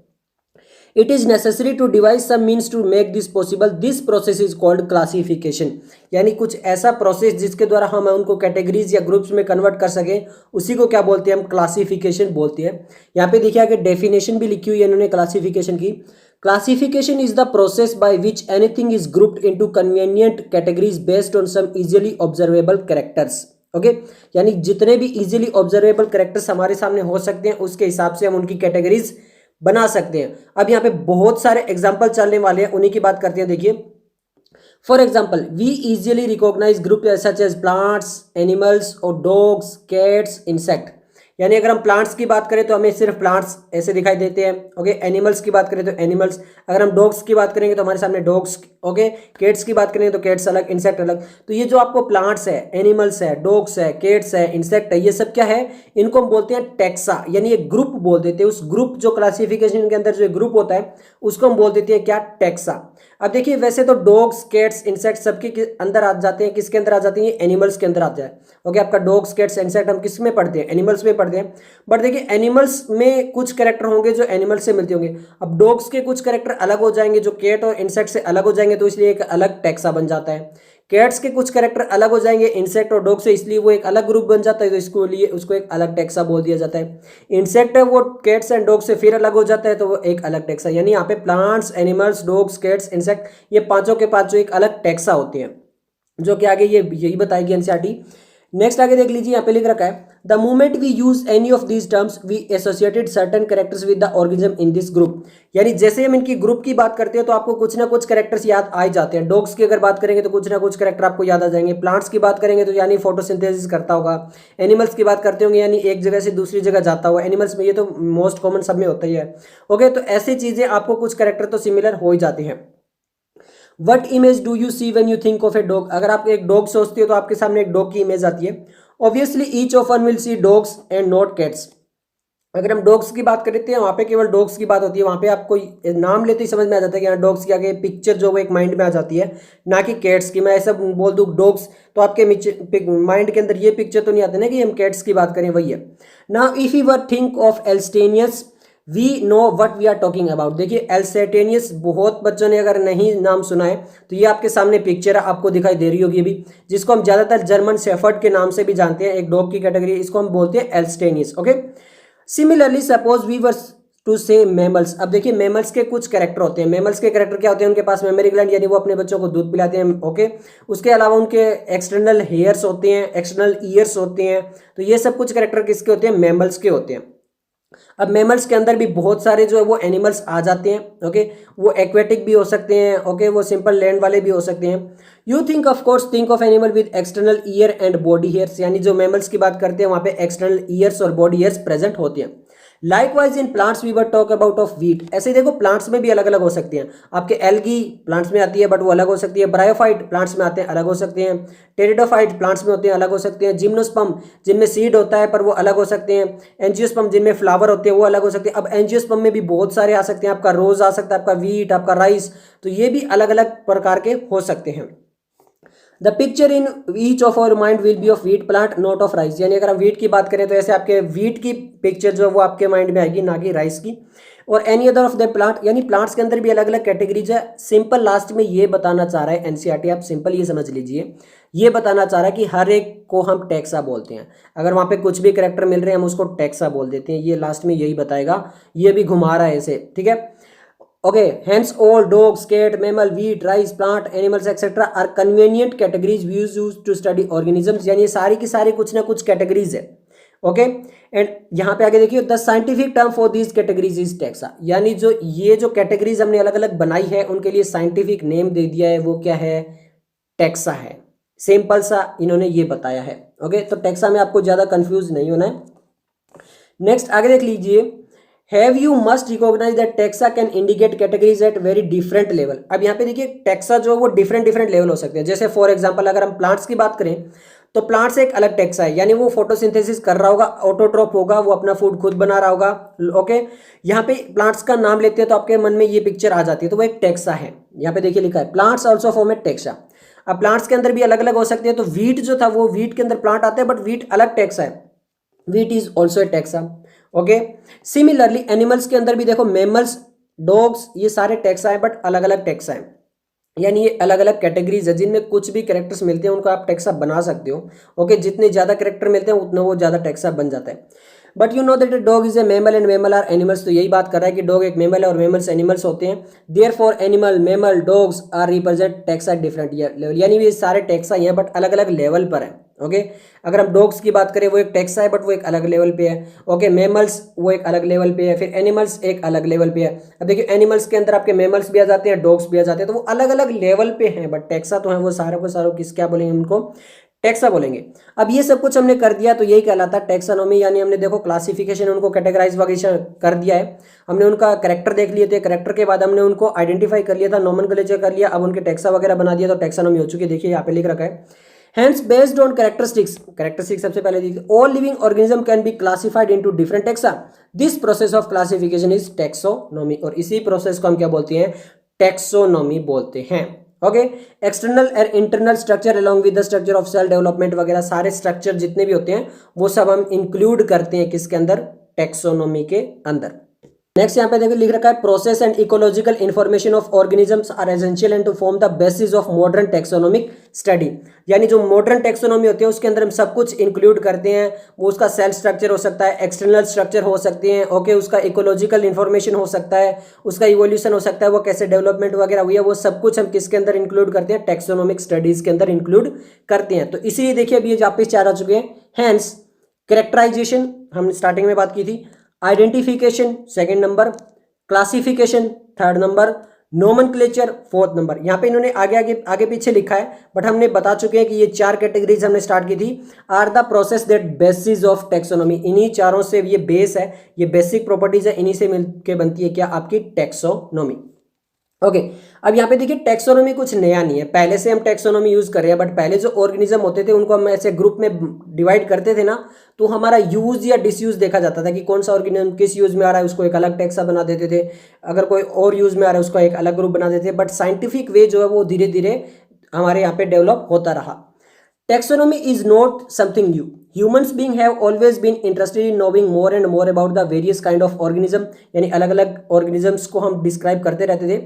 It is necessary to devise some means to make this possible. This process is called classification. यानी कुछ ऐसा प्रोसेस जिसके द्वारा हम उनको कैटेगरीज या ग्रुप्स में कन्वर्ट कर सकें, उसी को क्या बोलते हैं हम क्लासिफिकेशन बोलते हैं। यहाँ पे देखिए आगे डेफिनेशन भी लिखी हुई है इन्होंने क्लासिफिकेशन की। Classification is the process by which anything is grouped into convenient categories based on some easily observable characters. Okay, यानी जितने भी इजीली ऑब्जर्वेबल कैरेक्टर्स हमारे सामने हो सकते हैं उसके हिसाब से हम उनकी कैटेगरीज बना सकते हैं। अब यहाँ पे बहुत सारे एग्जाम्पल चलने वाले हैं, उन्हीं की बात करते हैं। देखिए for example we easily recognise group such as plants, animals और डॉग्स, कैट्स, इंसेक्ट। यानी अगर हम प्लांट्स की बात करें तो हमें सिर्फ प्लांट्स ऐसे दिखाई देते हैं। ओके, एनिमल्स की बात करें तो एनिमल्स, अगर हम डॉग्स की बात करेंगे तो हमारे सामने डॉग्स। ओके, कैट्स की बात करेंगे तो कैट्स अलग, इंसेक्ट अलग। तो ये जो आपको प्लांट्स है, एनिमल्स है, डॉग्स है, कैट्स है, इंसेक्ट है, ये सब क्या है, इनको हम बोलते हैं टैक्सा, यानी एक ग्रुप बोल देते हैं। उस ग्रुप जो क्लासिफिकेशन के अंदर जो ग्रुप होता है उसको हम बोल देते हैं क्या, टैक्सा। अब देखिए वैसे तो डॉग्स, कैट्स, इंसेक्ट सबके अंदर आ जाते हैं, किसके अंदर आ जाती हैं, एनिमल्स के अंदर आ जाए। ओके, आपका डॉग्स, कैट्स, इंसेक्ट हम किस में पढ़ते हैं, एनिमल्स में पढ़ते हैं। बट देखिए एनिमल्स में कुछ कैरेक्टर होंगे जो एनिमल्स से मिलते होंगे। अब डॉग्स के कुछ कैरेक्टर अलग हो जाएंगे जो कैट और इंसेक्ट से अलग हो जाएंगे, तो इसलिए एक अलग टैक्सा बन जाता है। कैट्स के कुछ कैरेक्टर अलग हो जाएंगे इंसेक्ट और डॉग से, इसलिए वो एक अलग ग्रुप बन जाता है, तो इसको लिए उसको एक अलग टैक्सा बोल दिया जाता है। इंसेक्ट है वो कैट्स एंड डॉग से फिर अलग हो जाता है, तो वो एक अलग टैक्सा। यानी यहाँ पे plants, animals, dogs, cats, insect, ये पांचों के पांचों एक अलग टैक्सा होते हैं, जो कि आगे ये यही बताएगी एनसीईआरटी। नेक्स्ट आगे देख लीजिए, यहाँ पे लिख रखा है the moment we use any of these terms we associated certain characters with the organism in this group. यानी जैसे हम इनकी ग्रुप की बात करते हैं तो आपको कुछ ना कुछ कैरेक्टर्स याद आ जाते हैं। डॉग्स की अगर बात करेंगे तो कुछ ना कुछ कैरेक्टर आपको याद आ जाएंगे। प्लांट्स की बात करेंगे तो यानी फोटोसिंथेसिस करता होगा। एनिमल्स की बात करते होंगे यानी एक जगह से दूसरी जगह जाता हुआ। एनिमल्स में ये तो मोस्ट कॉमन सब में होता ही है। ओके, तो ऐसी चीजें आपको कुछ कैरेक्टर तो सिमिलर हो ही जाते हैं। What image do you see when you think of a dog. अगर आप एक डॉग सोचते हो तो आपके सामने एक डॉग की इमेज आती है। Obviously each of one will see dogs and not cats. अगर हम डॉग्स की बात करते हैं वहाँ पे केवल डॉग्स की बात होती है, वहाँ पे आपको नाम लेते ही समझ में आ जाता है कि यहाँ डॉग्स की आगे पिक्चर जो वो एक माइंड में आ जाती है, ना कि कैट्स की। मैं ऐसा बोल दूँ डॉग्स तो आपके माइंड के अंदर ये पिक्चर तो नहीं आती ना कि हम कैट्स की बात करें, वही है। Now if you were think of alstenius we know what we are talking about. देखिए एल्सेटेनियस बहुत बच्चों ने अगर नहीं नाम सुना है तो ये आपके सामने पिक्चर आपको दिखाई दे रही होगी अभी, जिसको हम ज्यादातर जर्मन शेफर्ड के नाम से भी जानते हैं, एक डॉग की कैटेगरी, इसको हम बोलते हैं एल्स्टेनियस। Okay, similarly suppose we were to say mammals. अब देखिए मैमल्स के कुछ कैरेक्टर होते हैं। मैमल्स के कैरेक्टर क्या होते हैं, उनके पास मेमोरी ग्लैंड यानी वो अपने बच्चों को दूध पिलाते हैं। ओके, उसके अलावा उनके एक्सटर्नल हेयर्स होते हैं, एक्सटर्नल ईयर्स होते हैं। तो ये सब कुछ कैरेक्टर किसके होते हैं, मैमल्स के होते हैं। अब मैमल्स के अंदर भी बहुत सारे जो है वो एनिमल्स आ जाते हैं। ओके, वो एक्वेटिक भी हो सकते हैं। ओके, वो सिंपल लैंड वाले भी हो सकते हैं। You think of course think of animal with external ear and body hairs. यानी जो मैमल्स की बात करते हैं वहां पे एक्सटर्नल ईयर्स और बॉडी हेयर्स प्रेजेंट होते हैं। Likewise in plants we were talk about of wheat. ऐसे देखो प्लांट्स में भी अलग अलग हो सकती हैं। आपके एल्गी प्लांट्स में आती है बट वो अलग हो सकती है। ब्रायोफाइट प्लांट्स में आते हैं, अलग हो सकते हैं। टेरिडोफाइट प्लांट्स में होते हैं, अलग हो सकते हैं। जिम्नोस्पर्म जिनमें सीड होता है पर वो अलग हो सकते हैं। एंजियोस्पर्म जिनमें फ्लावर होते हैं वो अलग हो सकते हैं। अब एंजियोस्पर्म में भी बहुत सारे आ सकते हैं, आपका रोज आ सकता है, आपका वीट, आपका राइस, तो ये भी अलग अलग प्रकार के हो सकते हैं। The picture in each of our mind will be of wheat plant not of rice. यानी अगर हम वीट की बात करें तो ऐसे आपके वीट की पिक्चर जो है वो आपके माइंड में आएगी, ना कि राइस की। और any other of the plant, यानी प्लांट्स के अंदर भी अलग अलग कैटेगरीज है। सिंपल लास्ट में ये बताना चाह रहा है एनसीईआरटी, आप सिंपल ये समझ लीजिए, ये बताना चाह रहा है कि हर एक को हम टैक्सा बोलते हैं। अगर वहां पे कुछ भी कैरेक्टर मिल रहे हैं हम उसको टैक्सा बोल देते हैं। ये लास्ट में यही बताएगा, ये भी घुमा रहा है ऐसे, ठीक है। Okay, hence all dogs, cat, mammal, wheat, rice, plant, animals etcetera are convenient categories use to study organisms. यानी सारी की सारी कुछ ना कुछ कैटेगरीज है। ओके, एंड यहाँ पे आगे देखिए the scientific term for these categories is taxa. यानी जो ये जो कैटेगरीज हमने अलग अलग बनाई है उनके लिए साइंटिफिक नेम दे दिया है, वो क्या है, टैक्सा है। सिंपल सा इन्होंने ये बताया है। ओके, तो टेक्सा में आपको ज़्यादा कंफ्यूज नहीं होना है। नेक्स्ट आगे देख लीजिए, have you must recognise that taxa can indicate categories at very different level. अब यहाँ पे देखिए टेक्सा जो वो डिफरेंट डिफरेंट लेवल हो सकते हैं। जैसे फॉर एग्जांपल अगर हम प्लांट्स की बात करें तो प्लांट्स एक अलग टेक्सा है, यानी वो फोटोसिंथेसिस कर रहा होगा, ऑटोट्रॉप होगा, वो अपना फूड खुद बना रहा होगा। ओके, यहाँ पे प्लांट्स का नाम लेते हैं तो आपके मन में ये पिक्चर आ जाती है, तो वो एक टेक्सा है। यहाँ पे देखिए लिखा है प्लांट्स ऑल्सो फॉर्म ए टेक्सा। अब प्लांट्स के अंदर भी अलग अलग हो सकते हैं, तो वीट जो था वो वीट के अंदर प्लांट आते हैं, बट वीट अलग टेक्सा है, wheat is also a taxa. Okay, similarly animals के अंदर भी देखो मेमल्स, डॉग्स, ये सारे टेक्सा है बट अलग अलग टेक्सा है, यानी ये अलग अलग कैटेगरीज है जिनमें कुछ भी कैरेक्टर्स मिलते हैं उनको आप टेक्सा बना सकते हो। ओके, जितने ज़्यादा कैरेक्टर मिलते हैं उतना वो ज़्यादा टेक्सा बन जाता है। But you know that dog is a mammal and mammal are animals, तो यही बात कर रहा है कि डॉग एक मेमल है और मेमल्स एनिमल्स होते हैं। Therefore animal, mammal, dogs are represent taxa different level, यानी ये सारे टेक्सा ही हैं बट अलग अलग लेवल पर है। ओके, अगर हम डॉग्स की बात करें वो एक टेक्सा है बट वो एक अलग लेवल पे है। ओके, मेमल्स वो एक अलग लेवल पे है, फिर एनिमल्स एक अलग लेवल पे है। अब देखिए एनिमल्स के अंदर आपके मेमल्स भी आ जाते हैं, डॉग्स भी आ जाते हैं, तो वो अलग अलग लेवल पे हैं, बट टेक्सा तो है वो सारों को सारों किस क्या बोलेंगे उनको, टेक्सा बोलेंगे। अब ये सब कुछ हमने कर दिया तो यही कहलाता है टेक्सानोमी, यानी हमने देखो क्लासिफिकेशन उनको कैटेगराइज वगैरह कर दिया है, हमने उनका कैरेक्टर देख लिए थे, कैरेक्टर के बाद हमने उनको आइडेंटिफाई कर लिया था, नोमेनक्लेचर कर लिया, अब उनके टेक्सा वगैरह बना दिया, तो टेक्सानोमी हो चुकी है। देखिए यहाँ पे लिख रखा है Hence, based on characteristics सबसे पहले दी all living organism can be classified into different taxa. This process of classification is taxonomy, और इसी प्रोसेस को हम क्या बोलते हैं, टैक्सोनॉमी बोलते हैं। ओके, एक्सटर्नल और internal structure along with the structure of cell development वगैरह सारे स्ट्रक्चर जितने भी होते हैं वो सब हम इंक्लूड करते हैं किसके अंदर, टैक्सोनॉमी के अंदर। नेक्स्ट यहाँ पे देखो लिख रखा है process and ecological information of organisms are essential and to form the basis of modern taxonomic study, यानी जो मॉडर्न टैक्सोनॉमी होती है उसके अंदर हम सब कुछ इंक्लूड करते हैं। वो उसका सेल स्ट्रक्चर हो सकता है, एक्सटर्नल स्ट्रक्चर हो सकते हैं, ओके, उसका इकोलॉजिकल इन्फॉर्मेशन हो सकता है, उसका इवोल्यूशन हो सकता है, वो कैसे डेवलपमेंट वगैरह हुई है, वो सब कुछ हम किसके अंदर इंक्लूड करते हैं, टैक्सोनॉमिक स्टडीज के अंदर इंक्लूड करते हैं। तो इसीलिए देखिए अभी यहाँ पे 4 आ चुके हैं। हैंस कैरेक्टराइजेशन हम स्टार्टिंग में बात की थी, identification second number, classification third number, nomenclature fourth number. यहाँ पे इन्होंने आगे आगे आगे पीछे लिखा है बट हमने बता चुके हैं कि ये 4 कैटेगरीज हमने स्टार्ट की थी, are the process that basis of taxonomy, इन्हीं चारों से ये बेस है, ये बेसिक प्रॉपर्टीज है, इन्हीं से मिलकर बनती है क्या, आपकी टैक्सोनॉमी। ओके, अब यहाँ पे देखिए टैक्सोनॉमी कुछ नया नहीं है, पहले से हम टैक्सोनॉमी यूज कर रहे हैं, बट पहले जो ऑर्गेनिज्म होते थे उनको हम ऐसे ग्रुप में डिवाइड करते थे ना, तो हमारा यूज या डिसयूज देखा जाता था कि कौन सा ऑर्गेनिज्म किस यूज में आ रहा है, उसको एक अलग टैक्सा बना देते थे, अगर कोई और यूज में आ रहा है उसको एक अलग ग्रुप बना देते थे। बट साइंटिफिक वे जो है वो धीरे धीरे हमारे यहाँ पे डेवलप होता रहा। Taxonomy is not something new. Humans being have always been interested in knowing more and more about the various kind of organism, यानी अलग अलग organisms को हम डिस्क्राइब करते रहते थे,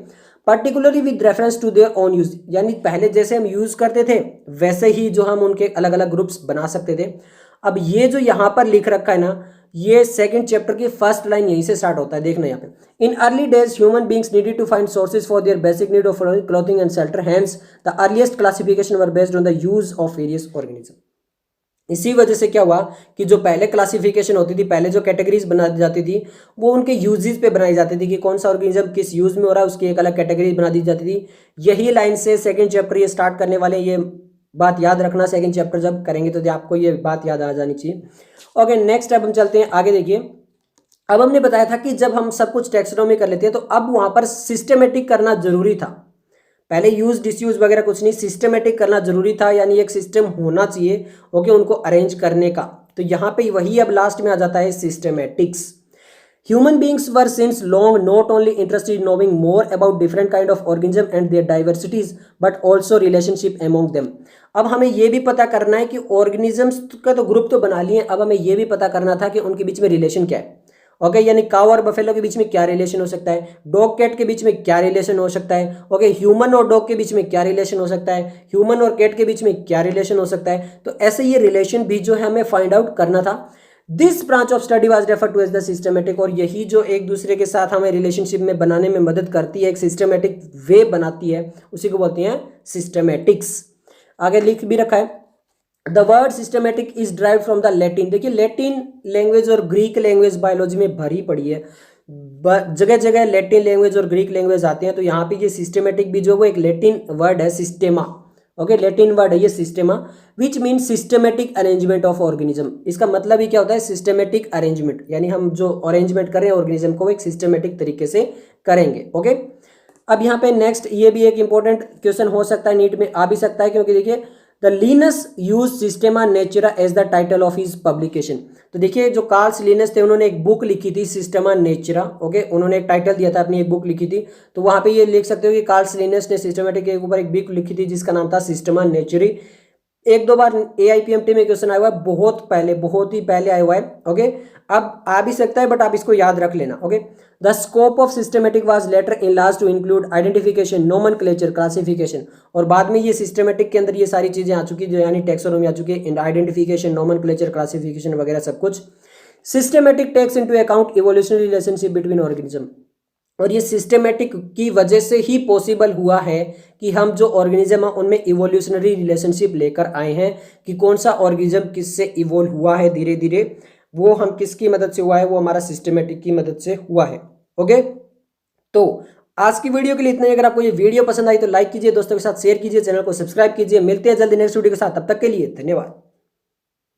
particularly with reference to their own use, यानी पहले जैसे हम यूज करते थे वैसे ही जो हम उनके अलग अलग ग्रुप्स बना सकते थे। अब ये जो यहाँ पर लिख रखा है ना, ये सेकंड चैप्टर की फर्स्ट लाइन यहीं से स्टार्ट होता है, देखना यहाँ पे। In early days human beings needed to find sources for their basic need of clothing and shelter, hence the earliest classification were based on the use of various organism. इसी वजह से क्या हुआ कि जो पहले क्लासिफिकेशन होती थी, पहले जो कैटेगरीज बना दी जाती थी वो उनके यूजेस पे बनाई जाती थी कि कौन सा ऑर्गेनिज्म किस यूज में हो रहा है, उसकी एक अलग कैटेगरी बना दी जाती थी। यही लाइन से सेकंड चैप्टर ये स्टार्ट करने वाले, ये बात याद रखना, सेकंड चैप्टर जब करेंगे तो आपको ये बात याद आ जानी चाहिए। ओके, नेक्स्ट अब हम चलते हैं आगे। देखिए अब हमने बताया था कि जब हम सब कुछ टैक्सोनॉमी कर लेते हैं तो अब वहां पर सिस्टमेटिक करना जरूरी था। पहले यूज डिसयूज वगैरह कुछ नहीं, सिस्टमेटिक करना जरूरी था, यानी एक सिस्टम होना चाहिए ओके उनको अरेंज करने का। तो यहाँ पे वही अब लास्ट में आ जाता है systematics. Human beings were since long not only interested in knowing more about different kind of organism and their diversities, but also relationship among them. अब हमें ये भी पता करना है कि ऑर्गेनिजम्स का तो ग्रुप तो बना लिए, अब हमें ये भी पता करना था कि उनके बीच में रिलेशन क्या है। ओके, यानी काउ और बफेलो के बीच में क्या रिलेशन हो सकता है, डॉग कैट के बीच में क्या रिलेशन हो सकता है, ओके, ह्यूमन और डॉग के बीच में क्या रिलेशन हो सकता है, ह्यूमन और कैट के बीच में क्या रिलेशन हो सकता है। तो ऐसे ये रिलेशन भी जो है हमें फाइंड आउट करना था। This branch of study was refer to as the systematic, और यही जो एक दूसरे के साथ हमें रिलेशनशिप में बनाने में मदद करती है, एक सिस्टमेटिक वे बनाती है, उसी को बोलते हैं सिस्टमेटिक्स। आगे लिख भी रखा है the word systematic is drive from the Latin. देखिए लैटिन लैंग्वेज और ग्रीक लैंग्वेज बायोलॉजी में भरी पड़ी है, जगह जगह लैटिन लैंग्वेज और ग्रीक लैंग्वेज आते हैं। तो यहाँ पे ये सिस्टमेटिक भी जो वो एक लैटिन वर्ड है सिस्टेमा, ओके, लैटिन वर्ड है ये systema, which mean systematic arrangement of organism. इसका मतलब ही क्या होता है, सिस्टमेटिक अरेंजमेंट, यानी हम जो अरेंजमेंट करें ऑर्गेनिज्म को एक सिस्टमेटिक तरीके से करेंगे। ओके, अब यहाँ पे नेक्स्ट ये भी एक इंपॉर्टेंट क्वेश्चन हो सकता है, नीट में आ भी सकता है, क्योंकि देखिए the Linnaeus use Systema Naturae as the title of his publication. तो देखिए जो कार्ल लिनस थे उन्होंने एक बुक लिखी थी सिस्टेमा नेचुरा। ओके, उन्होंने एक टाइटल दिया था, अपनी एक बुक लिखी थी, तो वहां पे ये लिख सकते हो कि कार्ल लिनस ने सिस्टमेटिक के ऊपर एक बुक लिखी थी जिसका नाम था सिस्टेमा नेचुरी। एक दो बार AIPMT में क्वेश्चन आया हुआ है, बहुत पहले, बहुत ही पहले आया हुआ है। ओके, अब आ भी सकता है बट आप इसको याद रख लेना। Okay, the scope of systematic was later in last to include identification, nomenclature, classification, और बाद में ये सिस्टमेटिक के अंदर ये सारी चीजें आ चुकी जो यानी टैक्सोनॉमी आ चुकी है, आइडेंटिफिकेशन, नोमेनक्लेचर, क्लासिफिकेशन वगैरह सब कुछ। Systematic takes into account evolutionary relationship between organism, और ये सिस्टमेटिक की वजह से ही पॉसिबल हुआ है कि हम जो ऑर्गेनिज्म है उनमें इवोल्यूशनरी रिलेशनशिप लेकर आए हैं, कि कौन सा ऑर्गेनिज्म किससे इवोल्व हुआ है धीरे धीरे, वो हम किसकी मदद से हुआ है, वो हमारा सिस्टमेटिक की मदद से हुआ है। ओके, तो आज की वीडियो के लिए इतना ही। अगर आपको ये वीडियो पसंद आई तो लाइक कीजिए, दोस्तों के साथ शेयर कीजिए, चैनल को सब्सक्राइब कीजिए। मिलते हैं जल्दी नेक्स्ट वीडियो के साथ, तब तक के लिए धन्यवाद।